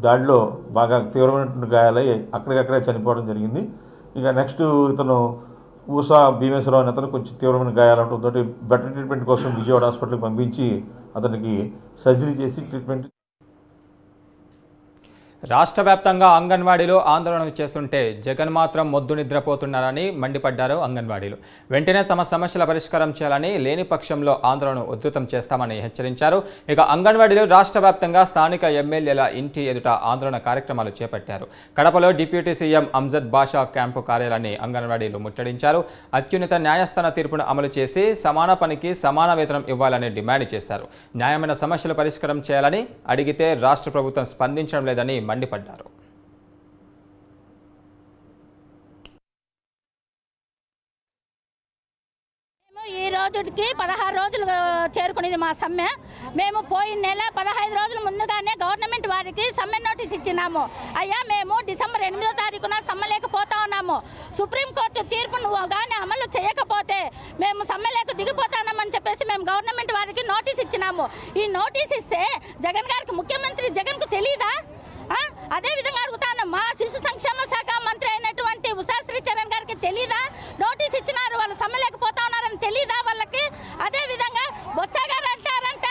దాడిలో బాగా తీవ్రమైనటువంటి గాయాలై అక్కడికక్కడే చనిపోవడం జరిగింది. ఇక నెక్స్ట్ ఇతను ఊసా భీమేశ్వరరావు అనే అతను కొంచెం తీవ్రమైన గాయాలవడంతో బెటర్ ట్రీట్మెంట్ కోసం విజయవాడ హాస్పిటల్కి పంపించి అతనికి సర్జరీ చేసి ట్రీట్మెంట్. రాష్ట్ర వ్యాప్తంగా అంగన్వాడీలు ఆందోళన చేస్తుంటే జగన్ మాత్రం మొద్దు నిద్రపోతున్నారని మండిపడ్డారు అంగన్వాడీలు. వెంటనే తమ సమస్యల పరిష్కారం చేయాలని, లేని పక్షంలో ఆందోళన ఉధృతం చేస్తామని హెచ్చరించారు. ఇక అంగన్వాడీలు రాష్ట్ర వ్యాప్తంగా స్థానిక ఎమ్మెల్యేల ఇంటి ఎదుట ఆందోళన కార్యక్రమాలు చేపట్టారు. కడపలో డిప్యూటీ సీఎం అంజద్ బాషా క్యాంపు కార్యాలయాన్ని అంగన్వాడీలు ముట్టడించారు. అత్యున్నత న్యాయస్థాన తీర్పును అమలు చేసి సమాన పనికి సమాన వేతనం ఇవ్వాలని డిమాండ్ చేశారు. న్యాయమైన సమస్యలు పరిష్కారం చేయాలని అడిగితే రాష్ట్ర ప్రభుత్వం స్పందించడం లేదని మండిపడ్డారు. ఈ రోజుకి 16 రోజులు చేరుకునేది మా సమ్మె. మేము పోయిన నెల 15 రోజుల ముందుగానే గవర్నమెంట్ వారికి సమ్మె నోటీస్ ఇచ్చినాము. అయ్యా మేము డిసెంబర్ 8వ తారీఖున సమ్మెలేకపోతా ఉన్నాము. సుప్రీంకోర్టు తీర్పు నువ్వు కానీ అమలు చేయకపోతే మేము సమ్మెలేకు దిగిపోతామని చెప్పేసి మేము గవర్నమెంట్ వారికి నోటీస్ ఇచ్చినాము. ఈ నోటీస్ ఇస్తే జగన్ గారికి, ముఖ్యమంత్రి జగన్కు తెలియదా? అదే విధంగా అడుగుతాను, మా శిశు సంక్షేమ శాఖ మంత్రి అయినటువంటి ఉషా శ్రీచరణ్ గారికి తెలీదా? నోటీస్ ఇచ్చినారు, వాళ్ళు సమ్మెలేకపోతా ఉన్నారని తెలీదా వాళ్ళకి? అదే విధంగా బొత్స గారు అంటారంట,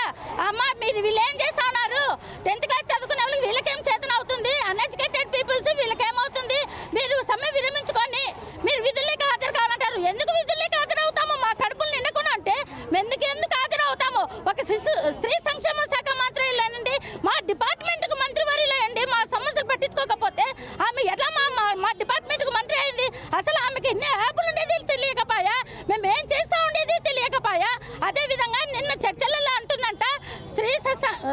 అమ్మ మీరు వీళ్ళు ఏం చేస్తా ఉన్నారు, 10th క్లాస్ చదువుకునే వాళ్ళకి వీళ్ళకేం చేతన అవుతుంది, అన్ఎడ్యుకేటెడ్ పీపుల్స్ వీళ్ళకేమవుతుంది, మీరు సమ్మె విరమించుకొని మీరు విధుల్లోకి హాజరు కావాలంటారు. ఎందుకు విధుల్లోకి హాజరవుతాము? మా కడుపులు నిండకుండా అంటే ఎందుకు హాజరవుతాము? ఒక స్త్రీ సంక్షేమ శాఖ మంత్రి అండి, మా డిపార్ట్మెంట్కు మంత్రి వారిలో అండి, మా సమస్యలు పట్టించుకోకపోతే ఆమె ఎట్లా మా డిపార్ట్మెంట్కు మంత్రి అయింది? అసలు ఆమెకి ఎన్ని యాప్లు ఉండేది తెలియకపోయా, మేము ఏం చేస్తా ఉండేది తెలియకపోయా. అదేవిధంగా నిన్న చర్చలలో అంటుందంట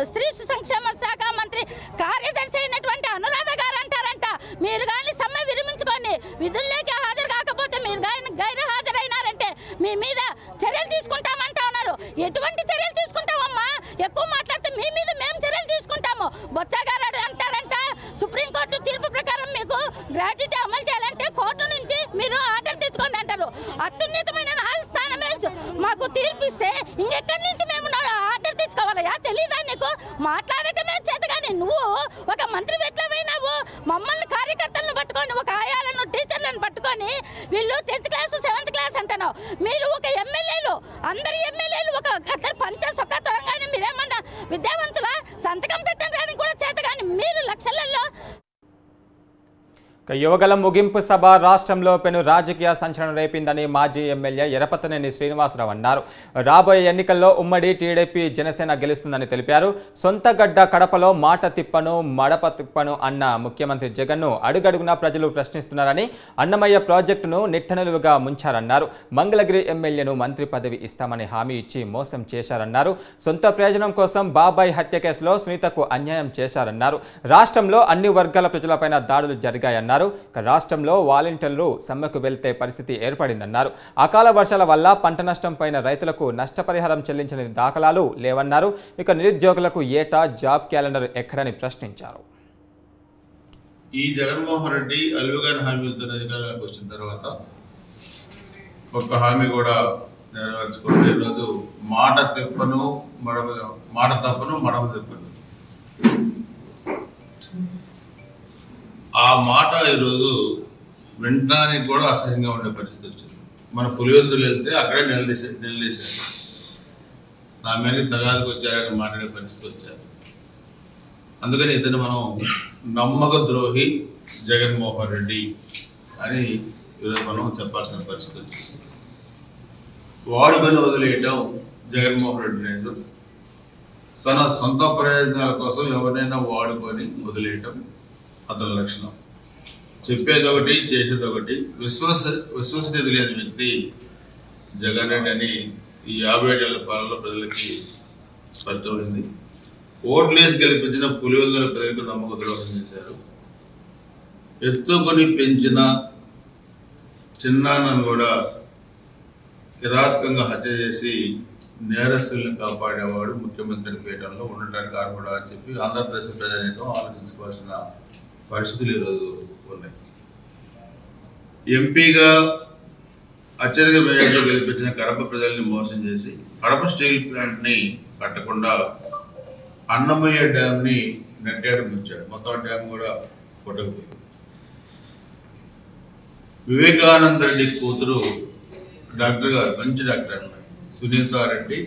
స్త్రీ సంక్షేమ శాఖ మంత్రి కార్యదర్శి అయినటువంటి అనురాధ గారు అంటారంట, మీరు కానీ సమ్మె విరమించుకొని విధుల్లోకి హాజరు కాకపోతే, మీరు కానీ గైరు హాజరైనారంటే మీ మీద చర్యలు తీసుకుంటామంటా ఉన్నారు. ఎటువంటి చర్యలు తీసుకుంటామమ్మా? ఎక్కువ మాట్లాడితే మీ మీద మేము చర్యలు తీసుకుంటాము. బొత్స గారు అంటారంట, సుప్రీంకోర్టు తీర్పు ప్రకారం మీకు గ్రాట్యుటీ అమలు చేయాలంటే కోర్టు నుంచి మీరు ఆర్డర్ తెచ్చుకోండి అంటారు. అత్యున్నతమైన న్యాయస్థానమే మాకు తీర్పు ఇస్తే ఇంకెక్కడి నుంచి మేము ఆర్డర్ తెచ్చుకోవాలయా? తెలీదా నీకు? మాట్లాడటమే చేత కానీ నువ్వు ఒక మంత్రి ఎట్లా పోయినావు? మమ్మల్ని కార్యకర్తలను పట్టుకొని, ఒక ఆయాలను టీచర్లను పట్టుకొని వీళ్ళు 10th క్లాస్ 7th క్లాస్ అంటున్నావు. మీరు ఒక ఎమ్మెల్యే అందరు ఎమ్మెల్యేలు ఒక కత్తర్ పంచ సొక్క తొడగానే మీరేమన్నా విద్యావంతుల సంతకం పెట్టడానికి కూడా చేత కానీ మీరు లక్షలలో. యువగలం ముగింపు సభ రాష్ట్రంలో పెను రాజకీయ సంచలనం రేపిందని మాజీ ఎమ్మెల్యే ఎరపతనేని శ్రీనివాసరావు అన్నారు. రాబోయే ఎన్నికల్లో ఉమ్మడి టీడీపీ జనసేన గెలుస్తుందని తెలిపారు. సొంత గడ్డ కడపలో మాట తిప్పను మడప తిప్పను అన్న ముఖ్యమంత్రి జగన్ను అడుగడుగునా ప్రజలు ప్రశ్నిస్తున్నారని, అన్నమయ్య ప్రాజెక్టును నిట్టనిలువుగా ముంచారన్నారు. మంగళగిరి ఎమ్మెల్యేను మంత్రి పదవి ఇస్తామని హామీ ఇచ్చి మోసం చేశారన్నారు. సొంత ప్రయోజనం కోసం బాబాయ్ హత్య కేసులో సునీతకు అన్యాయం చేశారన్నారు. రాష్ట్రంలో అన్ని వర్గాల ప్రజలపైన దాడులు జరిగాయన్నారు. రాష్ట్రంలో వాలంటీర్లు సమ్మెకు వెళ్తే పరిస్థితి ఏర్పడిందన్నారు. అకాల వర్షాల వల్ల పంట నష్టం పైన రైతులకు నష్టపరిహారం చెల్లించిన దాఖలాలు లేవన్నారు. ఇక నిరుద్యోగులకు ఏటా జాబ్ క్యాలెండర్ ఎక్కడని ప్రశ్నించారు. ఈ జగన్మోహన్ రెడ్డి అలువుగాని హామీలతో అధికారంలోకి వచ్చిన తర్వాత ఒక్క హామీ కూడా నెరవేర్చుకుంటే ఈరోజు మాట తప్పను మడమ తిప్పను ఆ మాట ఈరోజు వినడానికి కూడా అసహ్యంగా ఉండే పరిస్థితి వచ్చింది. మన పులివెందులు వెళ్తే అక్కడే నిలదీశారు. నా మీద తగాదికి వచ్చారని మాట్లాడే పరిస్థితి వచ్చారు. అందుకని ఇతను మనం నమ్మక ద్రోహి జగన్మోహన్ రెడ్డి అని ఈరోజు మనం చెప్పాల్సిన పరిస్థితి వచ్చింది. వాడుకొని వదిలేయటం జగన్మోహన్ రెడ్డి లేదు. తన సొంత ప్రయోజనాల కోసం ఎవరినైనా వాడుకొని వదిలేయటం అతని లక్షణం. చెప్పేది ఒకటి చేసేది ఒకటి. విశ్వసనీయత లేని వ్యక్తి జగన్ రెడ్డి అని ఈ 50 ఏళ్ల పాలనలో ప్రజలకి పరిచయమైంది. ఓట్లేసి గెలిపించిన పులివెందుల ప్రజలకు నమ్మక ద్రోహం చేశారు. ఎత్తుకొని పెంచిన చిన్నాన్నను కూడా కిరాతకంగా హత్య చేసి నేరస్తుల్ని కాపాడేవాడు ముఖ్యమంత్రి పీఠంలో ఉండటానికి అర్హుడా అని చెప్పి ఆంధ్రప్రదేశ్ ప్రజానీకం ఆలోచించుకోవాల్సిన పరిస్థితులు ఈరోజు ఉన్నాయి. ఎంపీగా అత్యధిక వ్యయంతో గెలిపించిన కడప ప్రజల్ని మోసం చేసి కడప స్టీల్ ప్లాంట్ని కట్టకుండా అన్నమయ్య డ్యామ్ని నెట్టేయడం ముంచాడు. మొత్తం డ్యామ్ కూడా కొట్టకపోయింది. వివేకానంద రెడ్డి కూతురు డాక్టర్ గారు, మంచి డాక్టర్ అన్నారు, సునీతారెడ్డి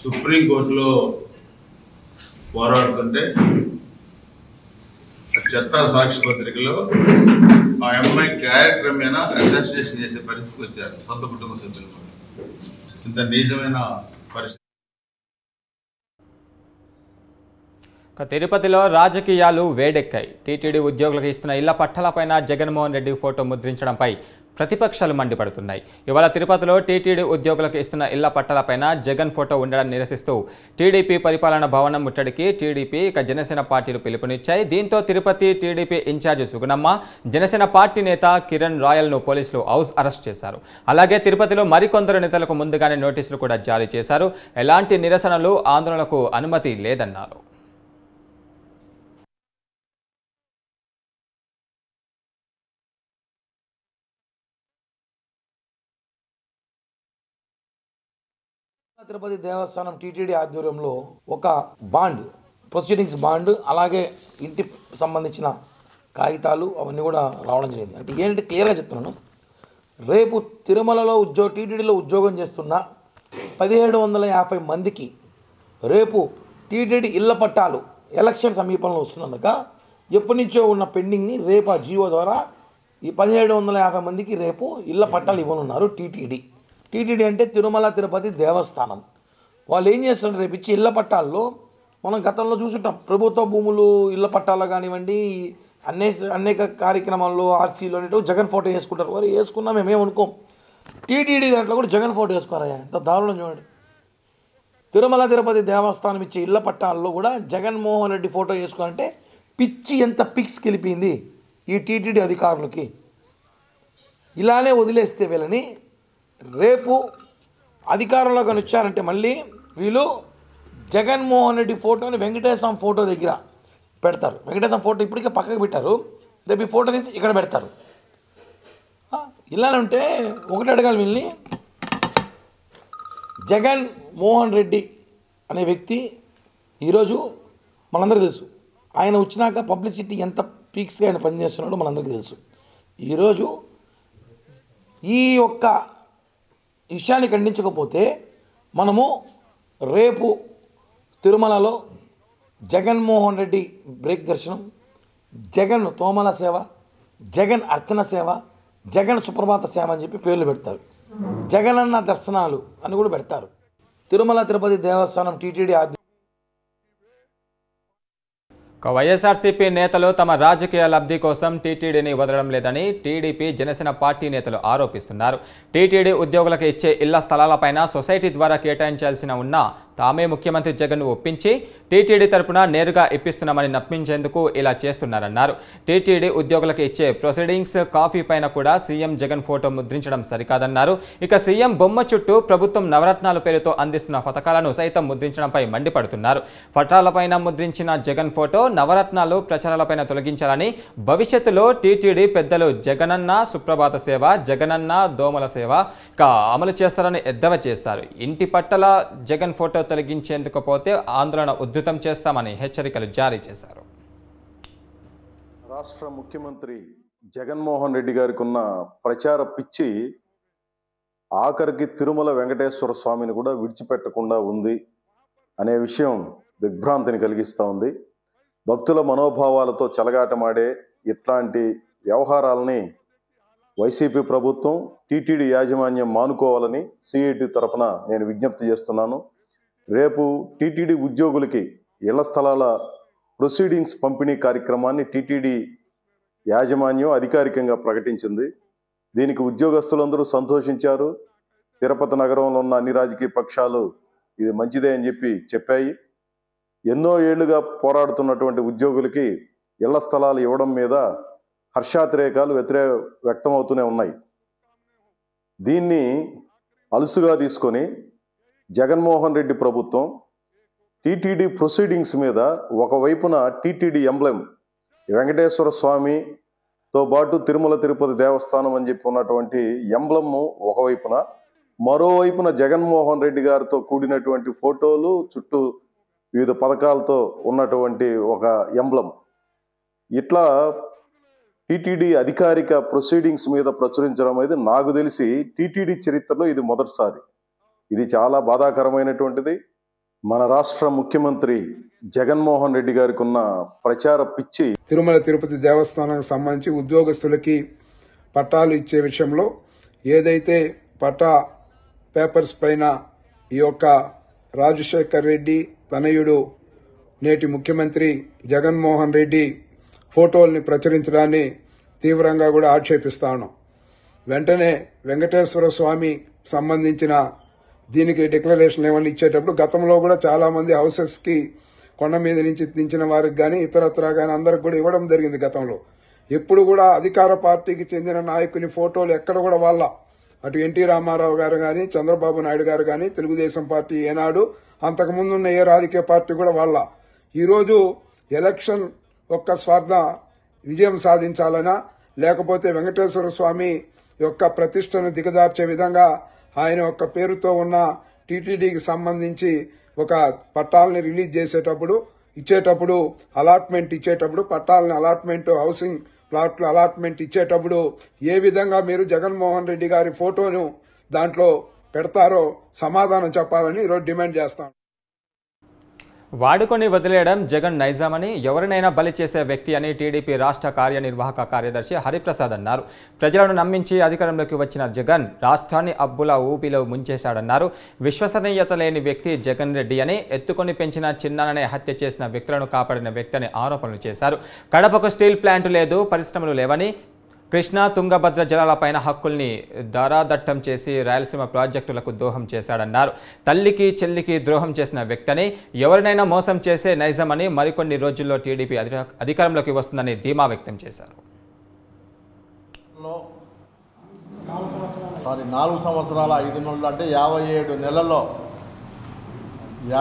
సుప్రీంకోర్టులో పోరాడుతుంటే చెత్త సాక్షి పత్రికలో ఆ అమ్మాయి క్యారెక్టర్ మీద అసోసియేషన్ చేసే పరిస్థితికి వచ్చారు సొంత కుటుంబ సభ్యులు. ఇంత నిజమైన పరిస్థితి. తిరుపతిలో రాజకీయాలు వేడెక్కాయి. టీటీడీ ఉద్యోగులకు ఇస్తున్న ఇళ్ల పట్టాలపైన జగన్మోహన్ రెడ్డి ఫోటో ముద్రించడంపై ప్రతిపక్షాలు మండిపడుతున్నాయి. ఇవాళ తిరుపతిలో టీటీడీ ఉద్యోగులకు ఇస్తున్న ఇళ్ల పట్టాలపైన జగన్ ఫోటో ఉండడాన్ని నిరసిస్తూ టీడీపీ పరిపాలనా భవనం ముట్టడికి టీడీపీ జనసేన పార్టీలు పిలుపునిచ్చాయి. దీంతో Tirupati TDP incharge Sugunamma, Janasena party నేత కిరణ్ రాయల్ను పోలీసులు హౌస్ అరెస్ట్ చేశారు. అలాగే తిరుపతిలో మరికొందరు నేతలకు ముందుగానే నోటీసులు కూడా జారీ చేశారు. ఎలాంటి నిరసనలు, ఆందోళనలకు అనుమతి లేదన్నారు. తిరుపతి దేవస్థానం టీటీడీ ఆధ్వర్యంలో ఒక బాండ్, ప్రొసీడింగ్స్ బాండ్, అలాగే ఇంటి సంబంధించిన కాగితాలు అవన్నీ కూడా రావడం జరిగింది. అంటే ఏంటంటే క్లియర్గా చెప్తున్నాను, రేపు తిరుమలలో టీటీడీలో ఉద్యోగం చేస్తున్న 1750 మందికి రేపు టీటీడీ ఇళ్ల పట్టాలు ఎలక్షన్ సమీపంలో వస్తున్నందుక ఎప్పటి నుంచో ఉన్న పెండింగ్ని రేపు ఆ జీవో ద్వారా ఈ 1750 మందికి రేపు ఇళ్ల పట్టాలు ఇవ్వనున్నారు టీటీడీ అంటే తిరుమల తిరుపతి దేవస్థానం. వాళ్ళు ఏం చేస్తున్నారు, రేపు ఇచ్చి ఇళ్ల పట్టాల్లో మనం గతంలో చూసుంటాం, ప్రభుత్వ భూములు ఇళ్ల పట్టాలు కానివ్వండి, అనేక కార్యక్రమాల్లో ఆర్సీలో అనేవి జగన్ ఫోటో వేసుకుంటారు. వారు వేసుకున్నా మేమేమనుకోం. టీటీడీ దాంట్లో కూడా జగన్ ఫోటో వేసుకోరాయా, ఎంత దారుణం చూడండి. తిరుమల తిరుపతి దేవస్థానం ఇచ్చే ఇళ్ల పట్టాల్లో కూడా జగన్మోహన్ రెడ్డి ఫోటో వేసుకోవాలంటే పిచ్చి ఎంత పిక్స్ గెలిపింది ఈ టీటీడీ అధికారులకి. ఇలానే వదిలేస్తే వీళ్ళని రేపు అధికారంలో కానీ వచ్చారంటే మళ్ళీ వీళ్ళు జగన్మోహన్ రెడ్డి ఫోటోని వెంకటేశ్వర ఫోటో దగ్గర పెడతారు. వెంకటేశ్వర ఫోటో ఇప్పటికే పక్కకు పెట్టారు, రేపు ఈ ఫోటో తీసి ఇక్కడ పెడతారు. ఇలానే ఉంటే ఒకటి అడగాలి వీళ్ళని, జగన్మోహన్ రెడ్డి అనే వ్యక్తి ఈరోజు మనందరికీ తెలుసు. ఆయన వచ్చినాక పబ్లిసిటీ ఎంత పీక్స్గా ఆయన పనిచేస్తున్నాడో మనందరికీ తెలుసు. ఈరోజు ఈ యొక్క విషయాన్ని ఖండించకపోతే మనము రేపు తిరుమలలో జగన్మోహన్ రెడ్డి బ్రేక్ దర్శనం, జగన్ తోమల సేవ, జగన్ అర్చన సేవ, జగన్ సుప్రభాత సేవ అని చెప్పి పేర్లు పెడతారు. జగనన్న దర్శనాలు అని కూడా పెడతారు. తిరుమల తిరుపతి దేవస్థానం టీటీడీ వైఎస్ఆర్సీపీ నేతలు తమ రాజకీయ లబ్ధి కోసం టీటీడీని వదలడం లేదని టీడీపీ జనసేన పార్టీ నేతలు ఆరోపిస్తున్నారు. టీటీడీ ఉద్యోగులకు ఇచ్చే ఇళ్ల స్థలాలపైన సొసైటీ ద్వారా కేటాయించాల్సిన ఉన్నా తామే ముఖ్యమంత్రి జగన్ను ఒప్పించి టీటీడీ తరపున నేరుగా ఇప్పిస్తున్నామని నప్పించేందుకు ఇలా చేస్తున్నారన్నారు. టీటీడీ ఉద్యోగులకు ఇచ్చే ప్రొసీడింగ్స్ కాపీ పైన కూడా సీఎం జగన్ ఫోటో ముద్రించడం సరికాదన్నారు. ఇక సీఎం బొమ్మ చుట్టూ ప్రభుత్వం నవరత్నాల పేరుతో అందిస్తున్న పథకాలను సైతం ముద్రించడంపై మండిపడుతున్నారు. పట్టాలపైన ముద్రించిన జగన్ ఫోటో, నవరత్నాలు ప్రచారాలపైన తొలగించాలని, భవిష్యత్తులో టీటీడీ పెద్దలు జగనన్న సుప్రభాత సేవ, జగనన్న దోమల సేవ అమలు చేస్తారని ఎద్దవ చేశారు. ఇంటి పట్టల జగన్ ఫోటో తొలగించేందుకు పోతే ఆందోళన ఉధృతం చేస్తామని హెచ్చరికలు జారీ చేశారు. రాష్ట్ర ముఖ్యమంత్రి జగన్మోహన్ రెడ్డి గారికి ఉన్న ప్రచార పిచ్చి ఆఖరికి తిరుమల వెంకటేశ్వర స్వామిని కూడా విడిచిపెట్టకుండా ఉంది అనే విషయం దిగ్భ్రాంతిని కలిగిస్తూ ఉంది. భక్తుల మనోభావాలతో చెలగాటమాడే ఇట్లాంటి వ్యవహారాలని వైసీపీ ప్రభుత్వం, టీటీడీ యాజమాన్యం మానుకోవాలని సిఐటి తరఫున నేను విజ్ఞప్తి చేస్తున్నాను. రేపు టీటీడీ ఉద్యోగులకి ఇళ్ల స్థలాల ప్రొసీడింగ్స్ పంపిణీ కార్యక్రమాన్ని టీటీడీ యాజమాన్యం అధికారికంగా ప్రకటించింది. దీనికి ఉద్యోగస్తులందరూ సంతోషించారు. తిరుపతి నగరంలో ఉన్న అన్ని రాజకీయ పక్షాలు ఇది మంచిదే అని చెప్పాయి. ఎన్నో ఏళ్లుగా పోరాడుతున్నటువంటి ఉద్యోగులకి ఇళ్ల స్థలాలు ఇవ్వడం మీద హర్షాతిరేకాలు వ్యక్తమవుతూనే ఉన్నాయి. దీన్ని అలుసుగా తీసుకొని జగన్మోహన్ రెడ్డి ప్రభుత్వం టీటీడీ ప్రొసీడింగ్స్ మీద ఒకవైపున టీటీడీ ఎంబ్లెమ్ వెంకటేశ్వర స్వామితో పాటు తిరుమల తిరుపతి దేవస్థానం అని చెప్పి ఉన్నటువంటి ఎంబ్లెమ్ ఒకవైపున, మరోవైపున జగన్మోహన్ రెడ్డి గారితో కూడినటువంటి ఫోటోలు, చుట్టూ వివిధ పథకాలతో ఉన్నటువంటి ఒక ఎంబ్లెమ్, ఇట్లా టీటీడీ అధికారిక ప్రొసీడింగ్స్ మీద ప్రచురించడం అనేది నాకు తెలిసి టీటీడీ చరిత్రలో ఇది మొదటిసారి. ఇది చాలా బాధాకరమైనటువంటిది. మన రాష్ట్ర ముఖ్యమంత్రి జగన్మోహన్ రెడ్డి గారికి ఉన్న ప్రచార పిచ్చి. తిరుమల తిరుపతి దేవస్థానానికి సంబంధించి ఉద్యోగస్తులకి పట్టాలు ఇచ్చే విషయంలో ఏదైతే పట్టా పేపర్స్ పైన ఈ యొక్క రాజశేఖర్ రెడ్డి తనయుడు నేటి ముఖ్యమంత్రి జగన్మోహన్ రెడ్డి ఫోటోల్ని ప్రచురించడాన్ని తీవ్రంగా కూడా ఆక్షేపిస్తా ఉన్నాం. వెంటనే వెంకటేశ్వర స్వామి సంబంధించిన దీనికి డిక్లరేషన్ ఏమన్నా ఇచ్చేటప్పుడు గతంలో కూడా చాలామంది హౌసెస్కి కొండ మీద నుంచి దించిన వారికి కానీ ఇతరత్రా కానీ అందరికి కూడా ఇవ్వడం జరిగింది గతంలో. ఎప్పుడు కూడా అధికార పార్టీకి చెందిన నాయకుని ఫోటోలు ఎక్కడ కూడా వాళ్ళ అటు ఎన్టీ రామారావు గారు కానీ, చంద్రబాబు నాయుడు గారు కానీ, తెలుగుదేశం పార్టీ ఏనాడు, అంతకుముందు ఉన్న ఏ రాజకీయ పార్టీ కూడా వాళ్ళ. ఈరోజు ఎలక్షన్ ఒక్క స్వార్థ విజయం సాధించాలనా, లేకపోతే వెంకటేశ్వర స్వామి యొక్క ప్రతిష్టను దిగదార్చే విధంగా ఆయన యొక్క పేరుతో ఉన్న టీటీడీకి సంబంధించి ఒక పట్టాలని రిలీజ్ ఇచ్చేటప్పుడు అలాట్మెంట్ ఇచ్చేటప్పుడు పట్టాలని అలాట్మెంట్, హౌసింగ్ ప్లాట్లు అలాట్మెంట్ ఇచ్చేటప్పుడు ఏ విధంగా మీరు జగన్మోహన్ రెడ్డి గారి ఫోటోను దాంట్లో పెడతారో సమాధానం చెప్పాలని ఈరోజు డిమాండ్ చేస్తాం. వాడుకొని వదిలేయడం జగన్ నైజామని, ఎవరినైనా బలి చేసే వ్యక్తి అని టీడీపీ రాష్ట్ర కార్యనిర్వాహక కార్యదర్శి హరిప్రసాద్ అన్నారు. ప్రజలను నమ్మించి అధికారంలోకి వచ్చిన జగన్ రాష్ట్రాన్ని అబ్బుల ఊపిలో ముంచేశాడన్నారు. విశ్వసనీయత లేని వ్యక్తి జగన్ రెడ్డి అని, ఎత్తుకొని పెంచిన చిన్నాననే హత్య చేసిన వ్యక్తులను కాపాడిన వ్యక్తి అని ఆరోపణలు చేశారు. కడపకు స్టీల్ ప్లాంటు లేదు, పరిశ్రమలు లేవని, కృష్ణా తుంగభద్ర జలాలపైన హక్కుల్ని దారాదట్టం చేసి రాయలసీమ ప్రాజెక్టులకు ద్రోహం చేశాడన్నారు. తల్లికి చెల్లికి ద్రోహం చేసిన వ్యక్తిని, ఎవరినైనా మోసం చేసే నైజమని, మరికొన్ని రోజుల్లో టీడీపీ అధికారంలోకి వస్తుందని ధీమా వ్యక్తం చేశారు. 4 సంవత్సరాల 5 నెలలు అంటే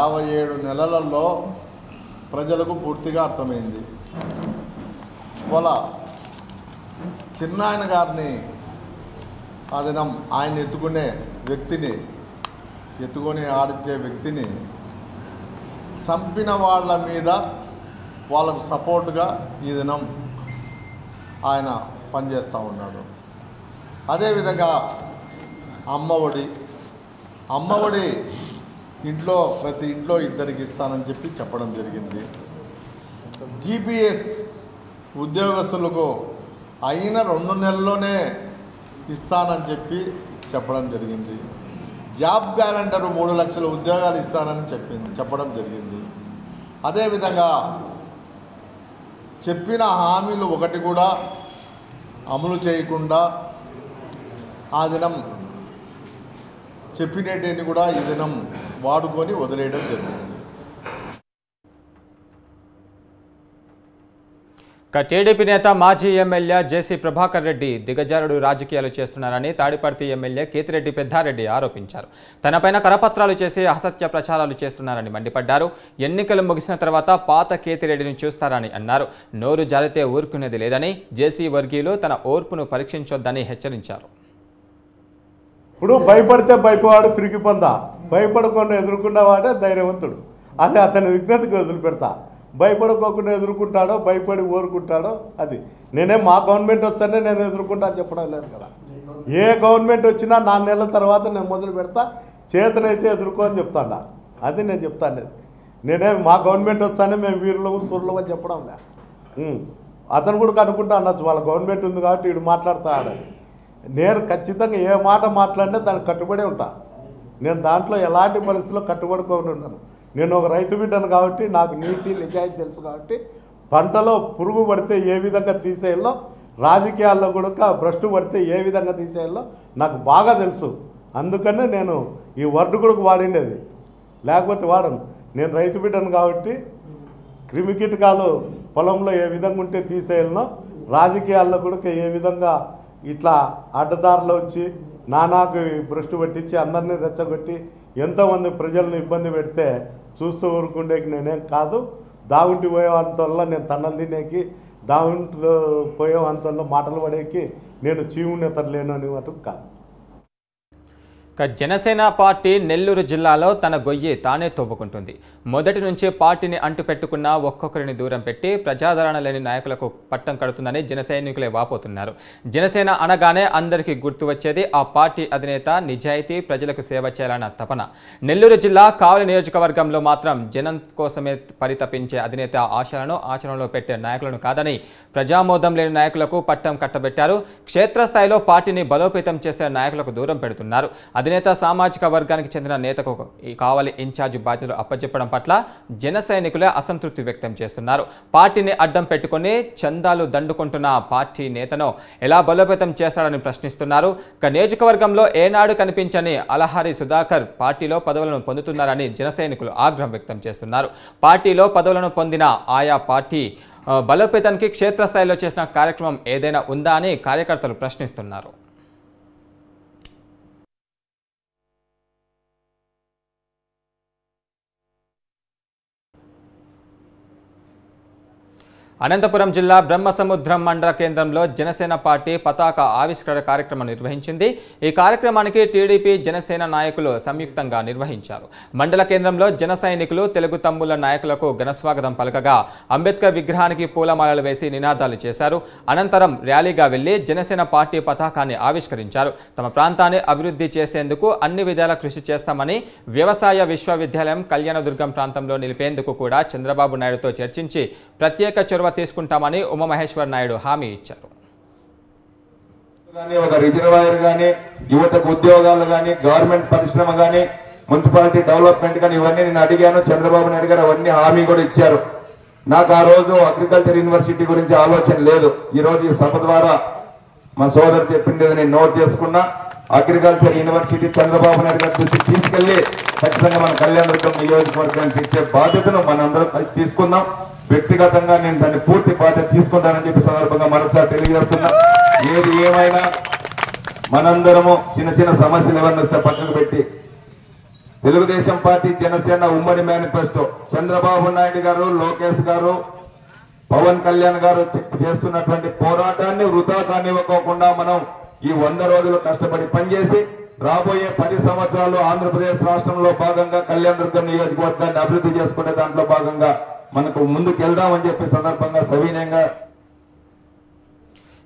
57 నెలలలో ప్రజలకు పూర్తిగా అర్థమైంది. వాళ్ళ చిన్నాయన గారిని అదినం ఆయన ఎత్తుకొని ఆడించే వ్యక్తిని చంపిన వాళ్ళ మీద వాళ్ళకు సపోర్టుగా ఈ దినం ఆయన పనిచేస్తూ ఉన్నాడు. అదేవిధంగా అమ్మఒడి అమ్మఒడి ఇంట్లో ప్రతి ఇంట్లో ఇద్దరికి ఇస్తానని చెప్పి చెప్పడం జరిగింది. జీపీఎస్ ఉద్యోగస్తులకు అయిన 2 నెలల్లోనే ఇస్తానని చెప్పి చెప్పడం జరిగింది. జాబ్ క్యాలెండర్ 3 లక్షల ఉద్యోగాలు ఇస్తానని చెప్పడం జరిగింది. అదేవిధంగా చెప్పిన హామీలు ఒకటి కూడా అమలు చేయకుండా ఆ దినం చెప్పినట్టేని కూడా ఈ దినం వాడుకొని వదిలేయడం జరిగింది. టీడీపీ నేత మాజీ ఎమ్మెల్యే జేసీ ప్రభాకర్ రెడ్డి దిగజారుడు రాజకీయాలు చేస్తున్నారని తాడిపర్తి ఎమ్మెల్యే కేతిరెడ్డి పెద్దారెడ్డి ఆరోపించారు. తనపైన కరపత్రాలు చేసి అసత్య ప్రచారాలు చేస్తున్నారని మండిపడ్డారు. ఎన్నికలు ముగిసిన తర్వాత పాత కేతిరెడ్డిని చూస్తారని అన్నారు. నోరు జారితే ఊరుకునేది లేదని జేసీ వర్గీయులు తన ఓర్పును పరీక్షించొద్దని హెచ్చరించారు. ఇప్పుడు భయపడితే భయపవాడు పిరికి పొందా, భయపడకుండా ఎదుర్కొన్నవాడే ధైర్యవంతుడు. అదే అతని విజ్ఞతకు వదిలిపెడతా. భయపడుకోకుండా ఎదుర్కొంటాడో భయపడి ఊరుకుంటాడో అది. నేనే మా గవర్నమెంట్ వచ్చానే నేను ఎదుర్కొంటా అని చెప్పడం లేదు కదా. ఏ గవర్నమెంట్ వచ్చినా 4 నెలల తర్వాత నేను మొదలు పెడతా, చేతనైతే ఎదుర్కో అని చెప్తాడా. అది నేను చెప్తాను. నేనే మా గవర్నమెంట్ వచ్చానే మేము వీరులము సూర్యులము అని చెప్పడం లే. అతను కూడా కనుక్కుంటా అనొచ్చు, వాళ్ళ గవర్నమెంట్ ఉంది కాబట్టి వీడు మాట్లాడతాడని. నేను ఖచ్చితంగా ఏ మాట మాట్లాడినా దానికి కట్టుబడి ఉంటా. నేను దాంట్లో ఎలాంటి పరిస్థితుల్లో కట్టుబడుకొని ఉంటాను. నేను ఒక రైతు బిడ్డను కాబట్టి నాకు నీతి నిజాయితీ తెలుసు కాబట్టి పంటలో పురుగు పడితే ఏ విధంగా తీసేయాలో, రాజకీయాల్లో కూడా భ్రష్టు పడితే ఏ విధంగా తీసేయాలో నాకు బాగా తెలుసు. అందుకనే నేను ఈ వర్డ్ కూడా వాడిండేది, లేకపోతే వాడను. నేను రైతు బిడ్డను కాబట్టి క్రిమికీటకాలు పొలంలో ఏ విధంగా ఉంటే తీసేయాలనో, రాజకీయాల్లో కూడా ఏ విధంగా ఇట్లా అడ్డదారిలో వచ్చి నానాకు భ్రష్టు పట్టించి అందరినీ రెచ్చగొట్టి ఎంతోమంది ప్రజలను ఇబ్బంది పెడితే చూస్తూ ఊరుకుండేకి నేనేం కాదు. దావుంటి పోయే అంతల్లో నేను తన్నలు తినేకి, దావుంట్లో పోయే అంతల్లో మాటలు పడేకి నేను చీవునేతలేను అని మటుకు కాదు. జనసేన పార్టీ నెల్లూరు జిల్లాలో తన గొయ్యి తానే తవ్వుకుంటుంది. మొదటి నుంచి పార్టీని అంటుపెట్టుకున్న ఒక్కొక్కరిని దూరం పెట్టి ప్రజాదరణ లేని నాయకులకు పట్టం కడుతుందని జనసైనికులే వాపోతున్నారు. జనసేన అనగానే అందరికీ గుర్తు వచ్చేది ఆ పార్టీ అధినేత నిజాయితీ, ప్రజలకు సేవ చేయాలన్న తపన. నెల్లూరు జిల్లా కావలి నియోజకవర్గంలో మాత్రం జనం కోసమే పరితపించే అధినేత ఆశలను ఆచరణలో పెట్టే నాయకులను కాదని ప్రజామోదం లేని నాయకులకు పట్టం కట్టబెట్టారు. క్షేత్రస్థాయిలో పార్టీని బలోపేతం చేసే నాయకులకు దూరం పెడుతున్నారు. అధినేత సామాజిక వర్గానికి చెందిన నేతకు ఈ కావలి ఇన్ఛార్జ్ బాధ్యతలు అప్పచెప్పడం పట్ల జన సైనికులే అసంతృప్తి వ్యక్తం చేస్తున్నారు. పార్టీని అడ్డం పెట్టుకుని చందాలు దండుకుంటున్న పార్టీ నేతను ఎలా బలోపేతం చేస్తాడని ప్రశ్నిస్తున్నారు. నియోజకవర్గంలో ఏనాడు కనిపించని అలహారి సుధాకర్ పార్టీలో పదవులను పొందుతున్నారని జన సైనికులు ఆగ్రహం వ్యక్తం చేస్తున్నారు. పార్టీలో పదవులను పొందిన ఆయా పార్టీ బలోపేతానికి క్షేత్రస్థాయిలో చేసిన కార్యక్రమం ఏదైనా ఉందా అని కార్యకర్తలు ప్రశ్నిస్తున్నారు. అనంతపురం జిల్లా బ్రహ్మసముద్రం మండల కేంద్రంలో జనసేన పార్టీ పతాక ఆవిష్కరణ కార్యక్రమం నిర్వహించింది. ఈ కార్యక్రమానికి టీడీపీ జనసేన నాయకులు సంయుక్తంగా నిర్వహించారు. మండల కేంద్రంలో జన సైనికులు తెలుగు తమ్ముళ్ల నాయకులకు ఘనస్వాగతం పలకగా అంబేద్కర్ విగ్రహానికి పూలమాలలు వేసి నినాదాలు చేశారు. అనంతరం ర్యాలీగా వెళ్లి జనసేన పార్టీ పతాకాన్ని ఆవిష్కరించారు. తమ ప్రాంతాన్ని అభివృద్ధి చేసేందుకు అన్ని విధాల కృషి చేస్తామని, వ్యవసాయ విశ్వవిద్యాలయం కళ్యాణదుర్గం ప్రాంతంలో నిలిపేందుకు కూడా చంద్రబాబు నాయుడుతో చర్చించి ప్రత్యేక చొరవ తీసుకుంటామని ఉమామహేశ్వర్ నాయుడు హామీ ఇచ్చారు. ఒక రిజర్వాయర్ గానీ, యువతకు ఉద్యోగాలు గానీ, గవర్నమెంట్ పరిశ్రమ గానీ, మున్సిపాలిటీ డెవలప్మెంట్ కానీ ఇవన్నీ నేను అడిగాను. చంద్రబాబు నాయుడు గారు అవన్నీ హామీ కూడా ఇచ్చారు. నాకు ఆ రోజు అగ్రికల్చర్ యూనివర్సిటీ గురించి ఆలోచన లేదు. ఈ రోజు ఈ సభ ద్వారా మా సోదరు చెప్పింది నేను నోట్ చేసుకున్నా. అగ్రికల్చర్ యూనివర్సిటీ చంద్రబాబు నాయుడు గారి దృష్టికి తీసుకెళ్లి ఖచ్చితంగా మన కళ్యాణదుర్గం నియోజకవర్గానికి ఇచ్చే బాధ్యతను మనందరం కలిసి తీసుకుందాం. వ్యక్తిగతంగా నేను దాన్ని పూర్తి బాధ్యత తీసుకుంటానని చెప్పి సందర్భంగా మరొకసారి తెలియజేస్తున్నా. ఏది ఏమైనా మనందరము చిన్న చిన్న సమస్యలు ఎవరిని వస్తే పక్కకు పెట్టి తెలుగుదేశం పార్టీ జనసేన ఉమ్మడి మేనిఫెస్టో చంద్రబాబు నాయుడు గారు, లోకేష్ గారు, పవన్ కళ్యాణ్ గారు చేస్తున్నటువంటి పోరాటాన్ని వృధా కానివ్వకోకుండా మనం ఈ 100 రోజులు కష్టపడి పనిచేసి రాబోయే 10 సంవత్సరాలు ఆంధ్రప్రదేశ్ రాష్ట్రంలో భాగంగా కళ్యాణదుర్గం నియోజకవర్గాన్ని అభివృద్ధి చేసుకునే దాంట్లో భాగంగా మనకు ముందుకు వెళ్దామని చెప్పి సందర్భంగా సవినయంగా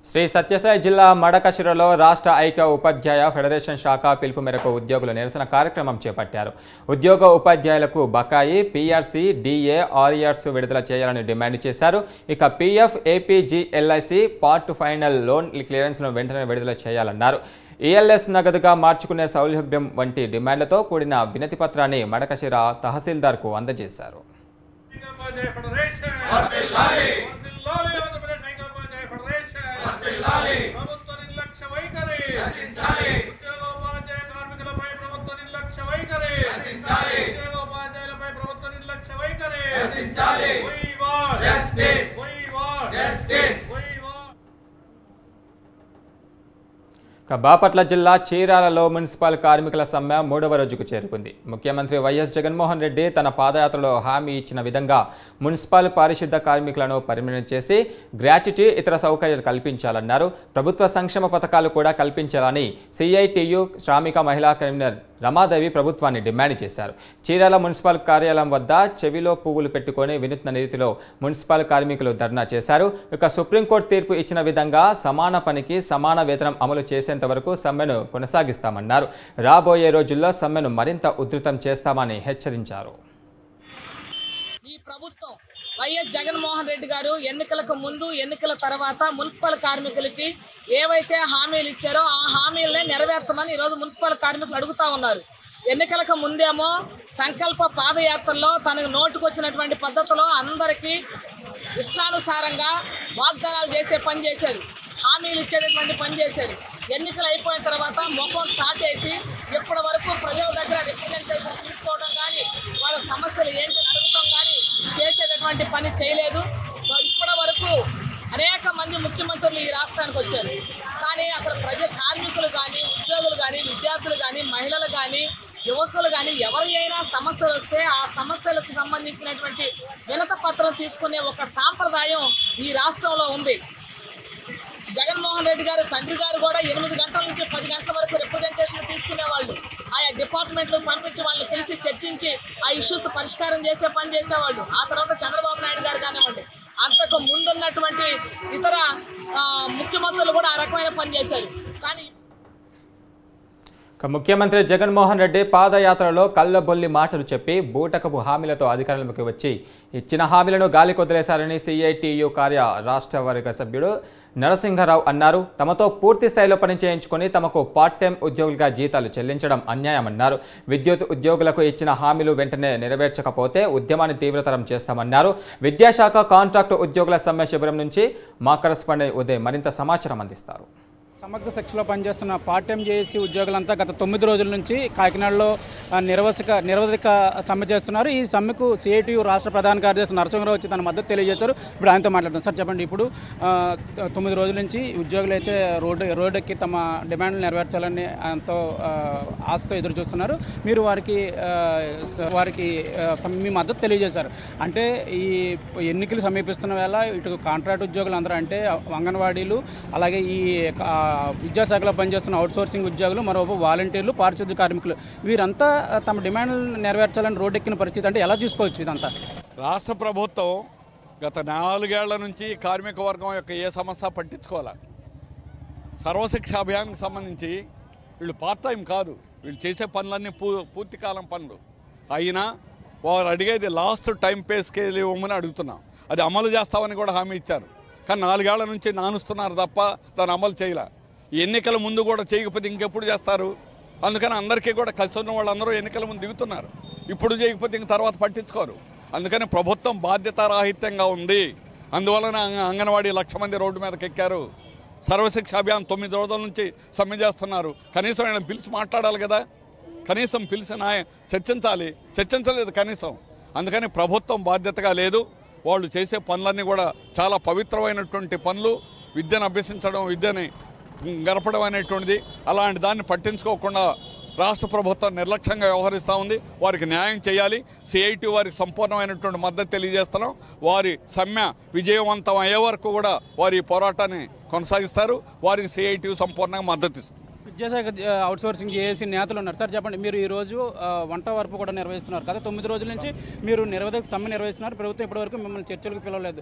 శ్రీ సత్యసాయి జిల్లా మడకశిరలో రాష్ట్ర ఐక్య ఉపాధ్యాయ ఫెడరేషన్ శాఖ పిలుపు మేరకు ఉద్యోగులు నిరసన కార్యక్రమం చేపట్టారు. ఉద్యోగ ఉపాధ్యాయులకు బకాయి, పీఆర్సీ, డిఏ, ఆర్ఈఆర్స్ విడుదల చేయాలని డిమాండ్ చేశారు. ఇక PF, APG, LIC part final loan క్లియరెన్స్ను వెంటనే విడుదల చేయాలన్నారు. ఈఎల్ఎస్ నగదుగా మార్చుకునే సౌలభ్యం వంటి డిమాండ్లతో కూడిన వినతి పత్రాన్ని మడకశిర తహసీల్దార్కు అందజేశారు. బాపట్ల జిల్లా చీరాలలో మున్సిపల్ కార్మికుల సమ్మె 3వ రోజుకు చేరుకుంది. ముఖ్యమంత్రి వైఎస్ జగన్మోహన్ రెడ్డి తన పాదయాత్రలో హామీ ఇచ్చిన విధంగా మున్సిపల్ పారిశుద్ధ కార్మికులను పర్మనెంట్ చేసి గ్రాట్యుటీ, ఇతర సౌకర్యాలు కల్పించాలన్నారు. ప్రభుత్వ సంక్షేమ పథకాలు కూడా కల్పించాలని సిఐటియు శ్రామిక మహిళా కన్వీనర్ రమాదేవి ప్రభుత్వాన్ని డిమాండ్ చేశారు. చీరాల మున్సిపల్ కార్యాలయం వద్ద చెవిలో పువ్వులు పెట్టుకొని వినూత్న రీతిలో మున్సిపల్ కార్మికులు ధర్నా చేశారు. ఇక సుప్రీంకోర్టు తీర్పు ఇచ్చిన విధంగా సమాన పనికి సమాన వేతనం అమలు చేసేంత వరకు సమ్మెను కొనసాగిస్తామన్నారు. రాబోయే రోజుల్లో సమ్మెను మరింత ఉధృతం చేస్తామని హెచ్చరించారు. ఈ ప్రభుత్వం వైఎస్ జగన్మోహన్ రెడ్డి గారు ఎన్నికలకు ముందు, ఎన్నికల తర్వాత మున్సిపల్ కార్మికులకి ఏవైతే హామీలు ఇచ్చారో ఆ హామీలనే నెరవేర్చమని ఈరోజు మున్సిపల్ కార్మికులు అడుగుతా ఉన్నారు. ఎన్నికలకు ముందేమో సంకల్ప పాదయాత్రలో తనకు నోటుకొచ్చినటువంటి పద్ధతిలో అందరికీ ఇష్టానుసారంగా వాగ్దానాలు చేసే పని చేశారు, హామీలు ఇచ్చేటటువంటి పని చేశారు. ఎన్నికలు అయిపోయిన తర్వాత ముఖం చాటేసి ఇప్పటి వరకు ప్రజల దగ్గర రిప్రజెంటేషన్ తీసుకోవడం కానీ, వాళ్ళ సమస్యలు ఏంటని అడగటం కానీ చేసేటటువంటి పని చేయలేదు. ఇప్పటి వరకు అనేక మంది ముఖ్యమంత్రులు ఈ రాష్ట్రానికి వచ్చారు, కానీ అసలు కార్మికులు కానీ, ఉద్యోగులు కానీ, విద్యార్థులు కానీ, మహిళలు కానీ, యువకులు కానీ ఎవరైనా సమస్యలు వస్తే ఆ సమస్యలకు సంబంధించినటువంటి వినతి పత్రం తీసుకునే ఒక సాంప్రదాయం ఈ రాష్ట్రంలో ఉంది. జగన్మోహన్ రెడ్డి గారు తండ్రి గారు కూడా 8 గంటల నుంచి 10 గంటల వరకు రిప్రజెంటేషన్ తీసుకునేవాళ్ళు. ఆయా డిపార్ట్మెంట్లు పంపించి వాళ్ళని పిలిచి చర్చించి ఆ ఇష్యూస్ పరిష్కారం చేసే పని చేసేవాళ్ళు. ఆ తర్వాత చంద్రబాబు నాయుడు గారు కానివ్వండి, అంతకు ముందున్నటువంటి ఇతర ముఖ్యమంత్రులు కూడా ఆ రకమైన పని చేశారు. కానీ ముఖ్యమంత్రి జగన్మోహన్ రెడ్డి పాదయాత్రలో కళ్ళబొల్లి మాటలు చెప్పి బూటకపు హామీలతో అధికారంలోకి వచ్చి ఇచ్చిన హామీలను గాలి కొదిలేశారని సిఐటియు కార్య రాష్ట్ర వర్గ సభ్యుడు నరసింహారావు అన్నారు. తమతో పూర్తి స్థాయిలో పని చేయించుకొని తమకు పార్ట్ టైం ఉద్యోగులుగా జీతాలు చెల్లించడం అన్యాయమన్నారు. విద్యుత్ ఉద్యోగులకు ఇచ్చిన హామీలు వెంటనే నెరవేర్చకపోతే ఉద్యమాన్ని తీవ్రతరం చేస్తామన్నారు. విద్యాశాఖ కాంట్రాక్టు ఉద్యోగుల సమ్మె శిబిరం నుంచి మా కరెస్పాండెంట్ ఉదయ్ మరింత సమాచారం అందిస్తారు. సమగ్ర శిక్షలో పనిచేస్తున్న పార్ట్ టైం జేఏసీ ఉద్యోగులంతా గత 9 రోజుల నుంచి కాకినాడలో నిరవధిక సమ్మె చేస్తున్నారు. ఈ సమ్మెకు సిఐటియు రాష్ట్ర ప్రధాన కార్యదర్శి నరసింహారావు వచ్చి తన మద్దతు తెలియజేశారు. ఇప్పుడు ఆయనతో మాట్లాడుతాం. సార్ చెప్పండి, ఇప్పుడు 9 రోజుల నుంచి ఉద్యోగులు అయితే రోడ్డెక్కి తమ డిమాండ్లు నెరవేర్చాలని ఎంతో ఆశతో ఎదురు చూస్తున్నారు. మీరు వారికి మీ మద్దతు తెలియజేశారు. అంటే ఈ ఎన్నికలు సమీపిస్తున్న వేళ ఇటు కాంట్రాక్ట్ ఉద్యోగులు అందరూ, అంటే అంగన్వాడీలు, అలాగే ఈ విద్యాశాఖలో పనిచేస్తున్న అవుట్సోర్సింగ్ ఉద్యోగులు, మరోవైపు వాలంటీర్లు, పారిశుద్ధ్య కార్మికులు, వీరంతా తమ డిమాండ్లు నెరవేర్చాలని రోడ్డెక్కిన పరిస్థితి. అంటే ఎలా చూసుకోవచ్చు ఇదంతా? రాష్ట్ర ప్రభుత్వం గత 4 ఏళ్ల నుంచి కార్మిక వర్గం యొక్క ఏ సమస్య పట్టించుకోవాలి. సర్వశిక్ష అభియాన్కి సంబంధించి వీళ్ళు పార్ట్ టైం కాదు, వీళ్ళు చేసే పనులన్నీ పూర్తికాలం పనులు అయినా వారు అడిగేది లాస్ట్ టైం పే స్కేల్ ఇవ్వమని అడుగుతున్నాం. అది అమలు చేస్తామని కూడా హామీ ఇచ్చారు, కానీ 4 ఏళ్ల నుంచి నానుస్తున్నారు తప్ప దాన్ని అమలు చేయలే. ఎన్నికల ముందు కూడా చేయకపోతే ఇంకెప్పుడు చేస్తారు? అందుకని అందరికీ కూడా కలిసి ఉన్న వాళ్ళందరూ ఎన్నికల ముందు దిగుతున్నారు. ఇప్పుడు చేయకపోతే ఇంక తర్వాత పట్టించుకోరు. అందుకని ప్రభుత్వం బాధ్యతారాహిత్యంగా ఉంది. అందువలన అంగన్వాడీ 1,00,000 మంది రోడ్డు మీదకి ఎక్కారు. సర్వశిక్ష అభియాన్ 9 రోజుల నుంచి సమ్మె చేస్తున్నారు. కనీసం ఆయన పిలిచి మాట్లాడాలి కదా, కనీసం పిలిచి చర్చించలేదు కనీసం. అందుకని ప్రభుత్వం బాధ్యతగా లేదు. వాళ్ళు చేసే పనులన్నీ కూడా చాలా పవిత్రమైనటువంటి పనులు. విద్యను అభ్యసించడం, విద్యని గడపడం అనేటువంటిది. అలాంటి దాన్ని పట్టించుకోకుండా రాష్ట్ర ప్రభుత్వం నిర్లక్ష్యంగా వ్యవహరిస్తూ ఉంది. వారికి న్యాయం చేయాలి. సిఐటి వారికి సంపూర్ణమైనటువంటి మద్దతు తెలియజేస్తున్నాం. వారి సమ్మె విజయవంతం అయ్యే వరకు కూడా వారి పోరాటాన్ని కొనసాగిస్తారు. వారికి సిఐటి సంపూర్ణంగా మద్దతు ఇస్తుంది. విద్యాశాఖ అవుట్సోర్సింగ్ జేఏసీ నేతలు ఉన్నారు. సార్ చెప్పండి, మీరు ఈరోజు వంట వరపు కూడా నిర్వహిస్తున్నారు కదా, 9 రోజుల నుంచి మీరు నిరవధిక సమ్మె నిర్వహిస్తున్నారు. ప్రభుత్వం ఇప్పటివరకు మిమ్మల్ని చర్చలకు పిలవలేదు.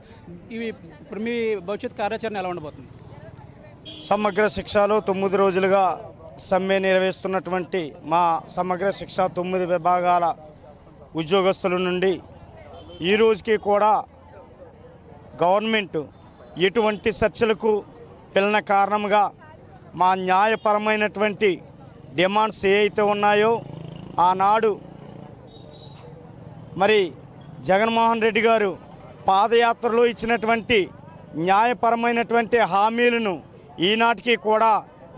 ఇవి ఇప్పుడు మీ భవిష్యత్ కార్యాచరణ ఎలా ఉండబోతుంది? సమగ్ర శిక్షలో 9 రోజులుగా సమ్మె నిర్వహిస్తున్నటువంటి మా సమగ్ర శిక్ష 9 విభాగాల ఉద్యోగస్తుల నుండి ఈ రోజుకి కూడా గవర్నమెంట్ ఎటువంటి చర్చలకు పిలన కారణంగా మా న్యాయపరమైనటువంటి డిమాండ్స్ ఏవైతే ఉన్నాయో ఆనాడు మరి జగన్మోహన్ రెడ్డి గారు పాదయాత్రలో ఇచ్చినటువంటి న్యాయపరమైనటువంటి హామీలను ఈనాటికి కూడా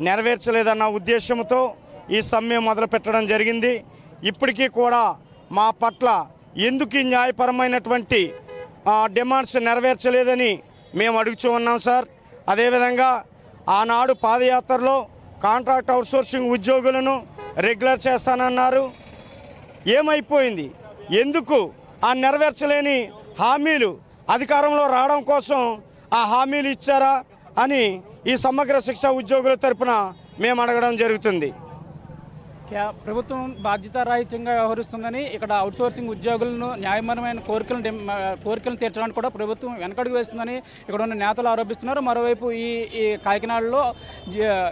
నెరవేర్చలేదన్న ఉద్దేశంతో ఈ సమ్మె మొదలుపెట్టడం జరిగింది. ఇప్పటికీ కూడా మా పట్ల ఎందుకు ఈ న్యాయపరమైనటువంటి డిమాండ్స్ నెరవేర్చలేదని మేము అడుగుతూ ఉన్నాం సార్. అదేవిధంగా ఆనాడు పాదయాత్రలో కాంట్రాక్ట్ అవుట్సోర్సింగ్ ఉద్యోగులను రెగ్యులర్ చేస్తానన్నారు. ఏమైపోయింది? ఎందుకు ఆ నెరవేర్చలేని హామీలు అధికారంలో రావడం కోసం ఆ హామీలు ఇచ్చారా అని ఈ సమగ్ర శిక్ష ఉద్యోగుల తరపున మేము అడగడం జరుగుతుంది. ప్రభుత్వం బాధ్యతారాహిత్యంగా వ్యవహరిస్తుందని ఇక్కడ అవుట్సోర్సింగ్ ఉద్యోగులను న్యాయపరమైన కోరికలను తీర్చడానికి కూడా ప్రభుత్వం వెనకడుగు వేస్తుందని ఇక్కడ ఉన్న నేతలు ఆరోపిస్తున్నారు. మరోవైపు ఈ కాకినాడలో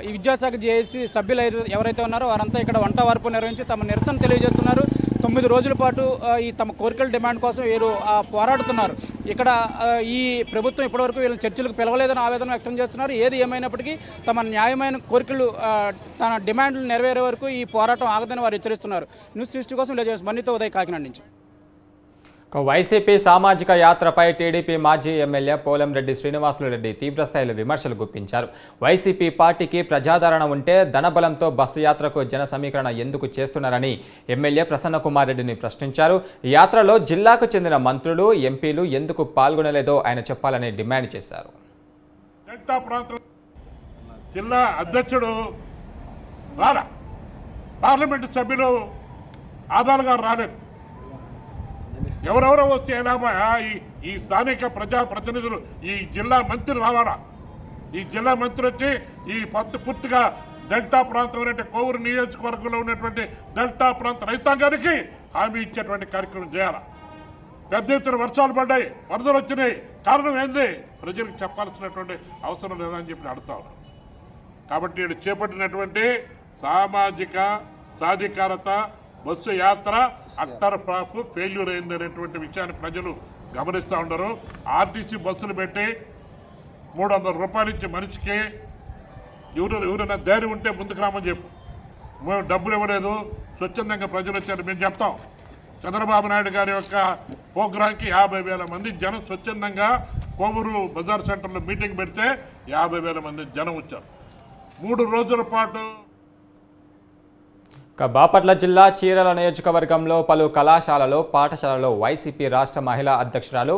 ఈ విద్యాశాఖ జేఏసీ సభ్యులు ఎవరైతే ఉన్నారో వారంతా ఇక్కడ వంట వార్పు నిర్వహించి తమ నిరసన తెలియజేస్తున్నారు. 9 రోజుల పాటు ఈ తమ కోరికల డిమాండ్ కోసం వీరు పోరాడుతున్నారు. ఇక్కడ ఈ ప్రభుత్వం ఇప్పటివరకు వీళ్ళ చర్చలకు పిలవలేదని ఆవేదన వ్యక్తం చేస్తున్నారు. ఏది ఏమైనప్పటికీ తమ న్యాయమైన కోరికలు తన డిమాండ్లు నెరవేరే వరకు ఈ పోరాటం ఆగదని వారు హెచ్చరిస్తున్నారు. న్యూస్ 360 కోసం లేజర్స్ మన్నితో ఉదయ్ కాకినాడ నుంచి. వైసీపీ సామాజిక యాత్రపై టీడీపీ మాజీ ఎమ్మెల్యే పోలంరెడ్డి శ్రీనివాసులరెడ్డి తీవ్రస్థాయిలో విమర్శలు గుప్పించారు. వైసీపీ పార్టీకి ప్రజాదరణ ఉంటే ధనబలంతో బస్సు యాత్రకు జన సమీకరణ ఎందుకు చేస్తున్నారని ఎమ్మెల్యే ప్రసన్నకుమార్ రెడ్డిని ప్రశ్నించారు. యాత్రలో జిల్లాకు చెందిన మంత్రులు, ఎంపీలు ఎందుకు పాల్గొనలేదో ఆయన చెప్పాలని డిమాండ్ చేశారు. జిల్లా అధ్యక్షుడు రాలా, పార్లమెంటు సభ్యులు ఆదాల్ గారు రాలేదు. ఎవరెవరో వస్తే ఎలాగో ఈ స్థానిక ప్రజాప్రతినిధులు ఈ జిల్లా మంత్రి రావాలా. ఈ జిల్లా మంత్రి వచ్చి ఈ పూర్తిగా డెల్టా ప్రాంతం కోవూరు నియోజకవర్గంలో ఉన్నటువంటి డెల్టా ప్రాంత రైతాంగానికి హామీ ఇచ్చేటువంటి కార్యక్రమం చేయాలి. పెద్ద ఎత్తున వర్షాలు పడ్డాయి, వరదలు వచ్చినాయి, కారణం ఏంది ప్రజలకు చెప్పాల్సినటువంటి అవసరం లేదని చెప్పి అడుగుతాం. కాబట్టి వీళ్ళు చేపట్టినటువంటి సామాజిక సాధికారత బస్సు యాత్ర అట్టర్ ఫ్లాప్ ఫెయిల్యూర్ అయింది అనేటువంటి విషయాన్ని ప్రజలు గమనిస్తూ ఉండరు. ఆర్టీసీ బస్సులు పెట్టి 300 రూపాయలు ఇచ్చి మనిషికి ఎవరైనా ధైర్యం ఉంటే ముందుకు రామని చెప్పు. మేము డబ్బులు ఇవ్వలేదు, స్వచ్ఛందంగా ప్రజలు వచ్చారు మేము చెప్తాం. చంద్రబాబు నాయుడు గారి యొక్క ప్రోగ్రాంకి 50,000 మంది జనం స్వచ్ఛందంగా కోవూరు బజార్ సెంటర్లో మీటింగ్ పెడితే 50,000 మంది జనం వచ్చారు. 3 రోజుల పాటు బాపట్ల జిల్లా చీరాల నియోజకవర్గంలో పలు కళాశాలలో, పాఠశాలలో వైసీపీ రాష్ట్ర మహిళా అధ్యక్షురాలు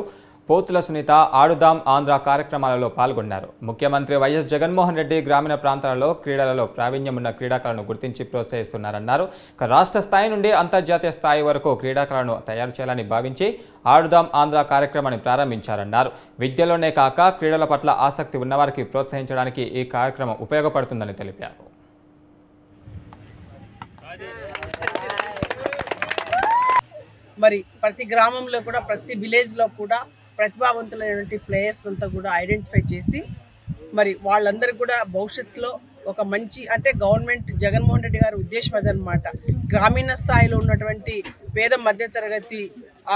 పోతుల సునీత ఆడుదాం ఆంధ్ర కార్యక్రమాలలో పాల్గొన్నారు. ముఖ్యమంత్రి వైఎస్ జగన్మోహన్ రెడ్డి గ్రామీణ ప్రాంతాలలో క్రీడలలో ప్రావీణ్యం ఉన్న క్రీడాకారులను గుర్తించి ప్రోత్సహిస్తున్నారన్నారు. రాష్ట్ర స్థాయి నుండి అంతర్జాతీయ స్థాయి వరకు క్రీడాకారులను తయారు చేయాలని భావించి ఆడుదాం ఆంధ్ర కార్యక్రమాన్ని ప్రారంభించారన్నారు. విద్యలోనే కాక క్రీడల పట్ల ఆసక్తి ఉన్నవారికి ప్రోత్సహించడానికి ఈ కార్యక్రమం ఉపయోగపడుతుందని తెలిపారు. మరి ప్రతి గ్రామంలో కూడా ప్రతి విలేజ్లో కూడా ప్రతిభావంతులైనటువంటి ప్లేయర్స్ అంతా కూడా ఐడెంటిఫై చేసి మరి వాళ్ళందరూ కూడా భవిష్యత్తులో ఒక మంచి అంటే గవర్నమెంట్ జగన్మోహన్ రెడ్డి గారి ఉద్దేశం అదనమాట. గ్రామీణ స్థాయిలో ఉన్నటువంటి పేద మధ్యతరగతి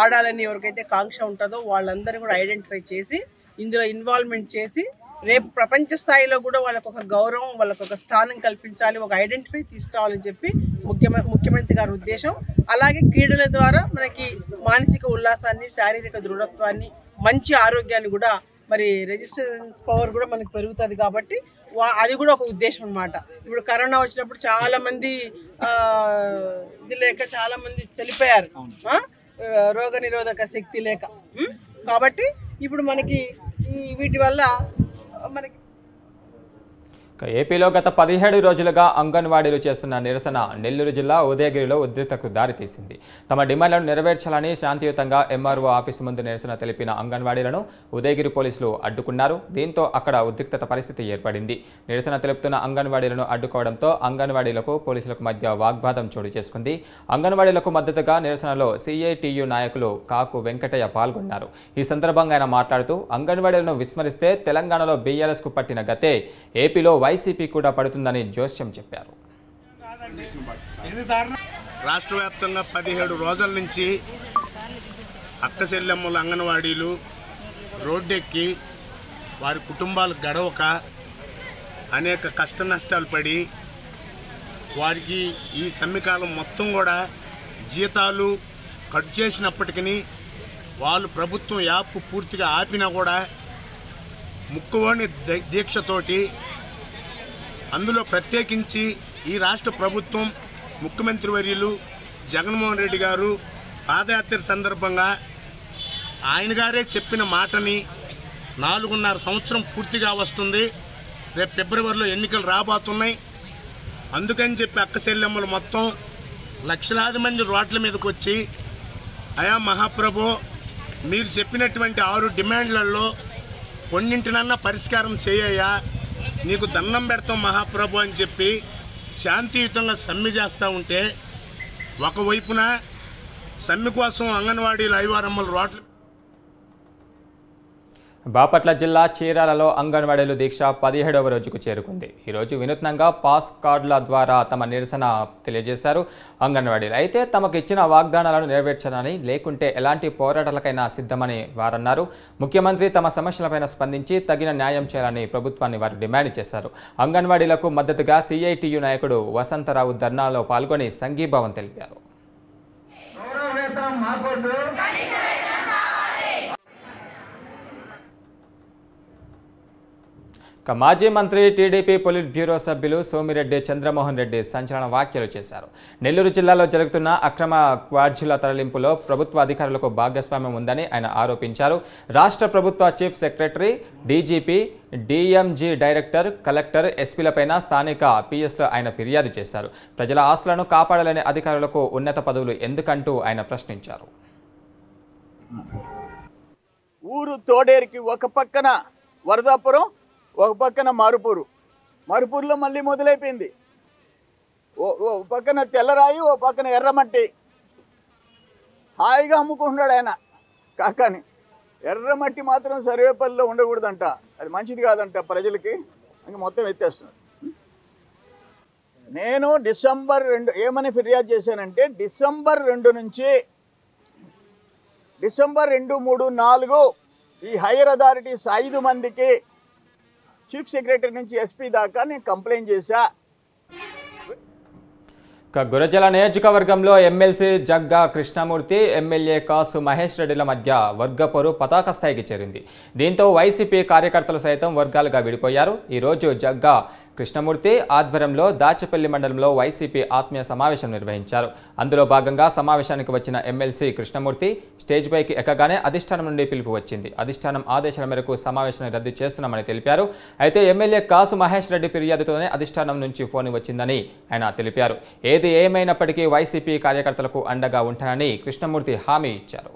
ఆడాలని ఎవరికైతే కాంక్ష ఉంటుందో వాళ్ళందరూ కూడా ఐడెంటిఫై చేసి ఇందులో ఇన్వాల్వ్మెంట్ చేసి రేపు ప్రపంచ స్థాయిలో కూడా వాళ్ళకు ఒక గౌరవం, వాళ్ళకు ఒక స్థానం కల్పించాలి, ఒక ఐడెంటిఫై తీసుకురావాలని చెప్పి ముఖ్యమంత్రి గారి ఉద్దేశం. అలాగే క్రీడల ద్వారా మనకి మానసిక ఉల్లాసాన్ని, శారీరక దృఢత్వాన్ని, మంచి ఆరోగ్యాన్ని కూడా మరి రెసిస్టెన్స్ పవర్ కూడా మనకు పెరుగుతుంది. కాబట్టి అది కూడా ఒక ఉద్దేశం అన్నమాట. ఇప్పుడు కరోనా వచ్చినప్పుడు చాలా మంది ఇది లేక చాలా మంది చనిపోయారు, రోగ నిరోధక శక్తి లేక. కాబట్టి ఇప్పుడు మనకి వీటి వల్ల మనకి ఏపీలో గత 17 రోజులుగా అంగన్వాడీలు చేస్తున్న నిరసన నెల్లూరు జిల్లా ఉదయగిరిలో ఉద్రిక్తతకు దారితీసింది. తమ డిమాండ్లను నెరవేర్చాలని శాంతియుతంగా ఎంఆర్ఓ ఆఫీసు ముందు నిరసన తెలిపిన అంగన్వాడీలను ఉదయగిరి పోలీసులు అడ్డుకున్నారు. దీంతో అక్కడ ఉద్రిక్తత పరిస్థితి ఏర్పడింది. నిరసన తెలుపుతున్న అంగన్వాడీలను అడ్డుకోవడంతో అంగన్వాడీలకు పోలీసులకు మధ్య వాగ్వాదం చోటు చేసుకుంది. అంగన్వాడీలకు మద్దతుగా నిరసనలో సిఐటియు నాయకులు కాకు వెంకటయ్య పాల్గొన్నారు. ఈ సందర్భంగా ఆయన మాట్లాడుతూ అంగన్వాడీలను విస్మరిస్తే తెలంగాణలో బీఆర్ఎస్కు పట్టిన గతే ఏపీలో వైసీపీ కూడా పడుతుందని జోస్యం చెప్పారు. రాష్ట్ర వ్యాప్తంగా 17 రోజుల నుంచి అక్కచెల్లెమ్మల అంగన్వాడీలు రోడ్డెక్కి వారి కుటుంబాలు గడవక అనేక కష్ట నష్టాలు పడి వారికి ఈ సమ్మెకాలం మొత్తం కూడా జీతాలు కట్ చేసినప్పటికీ వాళ్ళు ప్రభుత్వం యాప్ పూర్తిగా ఆపినా కూడా ముక్కువని దీక్షతోటి అందులో ప్రత్యేకించి ఈ రాష్ట్ర ప్రభుత్వం ముఖ్యమంత్రి వర్యులు జగన్మోహన్ రెడ్డి గారు పాదయాత్ర సందర్భంగా ఆయన గారే చెప్పిన మాటని 4.5 సంవత్సరం పూర్తిగా వస్తుంది. రేపు ఫిబ్రవరిలో ఎన్నికలు రాబోతున్నాయి. అందుకని చెప్పి అక్కచెల్లెమ్మలు మొత్తం లక్షలాది మంది రోడ్ల మీదకి వచ్చి అయా మహాప్రభు మీరు చెప్పినటువంటి 6 డిమాండ్లలో కొన్నింటినన్నా పరిష్కారం చేయయ్యా, నీకు దండం పెడతాం మహాప్రభు అని చెప్పి శాంతియుతంగా సమ్మె చేస్తూ ఉంటే ఒకవైపున సమ్మె కోసం అంగన్వాడీలు ఐవారమ్మల రోడ్లు. బాపట్ల జిల్లా చీరాలలో అంగన్వాడీలు దీక్ష 17వ రోజుకు చేరుకుంది. ఈరోజు వినూత్నంగా పాస్ కార్డుల ద్వారా తమ నిరసన తెలియజేశారు అంగన్వాడీలు. అయితే తమకు ఇచ్చిన వాగ్దానాలను నెరవేర్చాలని, లేకుంటే ఎలాంటి పోరాటాలకైనా సిద్ధమని వారన్నారు. ముఖ్యమంత్రి తమ సమస్యలపైన స్పందించి తగిన న్యాయం చేయాలని ప్రభుత్వాన్ని వారు డిమాండ్ చేశారు. అంగన్వాడీలకు మద్దతుగా సిఐటియు నాయకుడు వసంతరావు ధర్నాలో పాల్గొని సంఘీభావం తెలిపారు. మాజీ మంత్రి టీడీపీ పొలిట్ బ్యూరో సభ్యులు సోమిరెడ్డి చంద్రమోహన్ రెడ్డి సంచలన వ్యాఖ్యలు చేశారు. నెల్లూరు జిల్లాలో జరుగుతున్న అక్రమ క్వార్జీల తరలింపులో ప్రభుత్వ అధికారులకు భాగస్వామ్యం ఉందని ఆయన ఆరోపించారు. రాష్ట్ర ప్రభుత్వ chief secretary, DGP, DMG director, collector, ఎస్పీలపైన స్థానిక పిఎస్లో ఆయన ఫిర్యాదు చేశారు. ప్రజల ఆస్తులను కాపాడాలనే అధికారులకు ఉన్నత పదవులు ఎందుకంటూ ఆయన ప్రశ్నించారు. ఊరు తోడేరికి ఒక పక్కన వరదాపురం, ఒక పక్కన మారుపూరులో మళ్ళీ మొదలైపోయింది. ఓ పక్కన తెల్లరాయి, ఓ పక్కన ఎర్రమట్టి. హాయిగా అమ్ముకుంటున్నాడు ఆయన కాకాని. ఎర్రమట్టి మాత్రం సర్వేపల్లిలో ఉండకూడదంట, అది మంచిది కాదంట ప్రజలకి. ఇంక మొత్తం ఎత్తేస్తున్నాడు. నేను డిసెంబర్ 2 ఏమని ఫిర్యాదు చేశానంటే, డిసెంబర్ 2 నుంచి డిసెంబర్ 2, 3, 4 ఈ హైయర్ అథారిటీస్ 5 మందికి చీఫ్ సెక్రటరీ నుంచి ఎస్పీ దాకా నేను కంప్లైంట్ చేశా. గురజాల నియోజకవర్గంలో ఎమ్మెల్సీ జగ్గా కృష్ణమూర్తి, ఎమ్మెల్యే కాసు మహేష్ రెడ్డిల మధ్య వర్గపోరు పతాక స్థాయికి చేరింది. దీంతో వైసీపీ కార్యకర్తలు సైతం వర్గాలుగా విడిపోయారు. ఈరోజు జగ్గా కృష్ణమూర్తి ఆధ్వర్యంలో దాచపల్లి మండలంలో వైసీపీ ఆత్మీయ సమావేశం నిర్వహించారు. అందులో భాగంగా సమావేశానికి వచ్చిన ఎమ్మెల్సీ కృష్ణమూర్తి స్టేజ్ పైకి ఎక్కగానే అధిష్టానం నుండి పిలుపు వచ్చింది. అధిష్టానం ఆదేశాల మేరకు సమావేశాన్ని రద్దు చేస్తున్నామని తెలిపారు. అయితే ఎమ్మెల్యే కాసు మహేష్ రెడ్డి ఫిర్యాదుతోనే అధిష్టానం నుంచి ఫోన్ వచ్చిందని ఆయన తెలిపారు. ఏది ఏమైనప్పటికీ వైసీపీ కార్యకర్తలకు అండగా ఉంటానని కృష్ణమూర్తి హామీ ఇచ్చారు.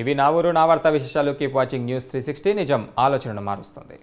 ఇవి నా ఊరు నా వార్తా విశేషాలు. Keep watching news 360. నిజం ఆలోచనను మారుస్తుంది.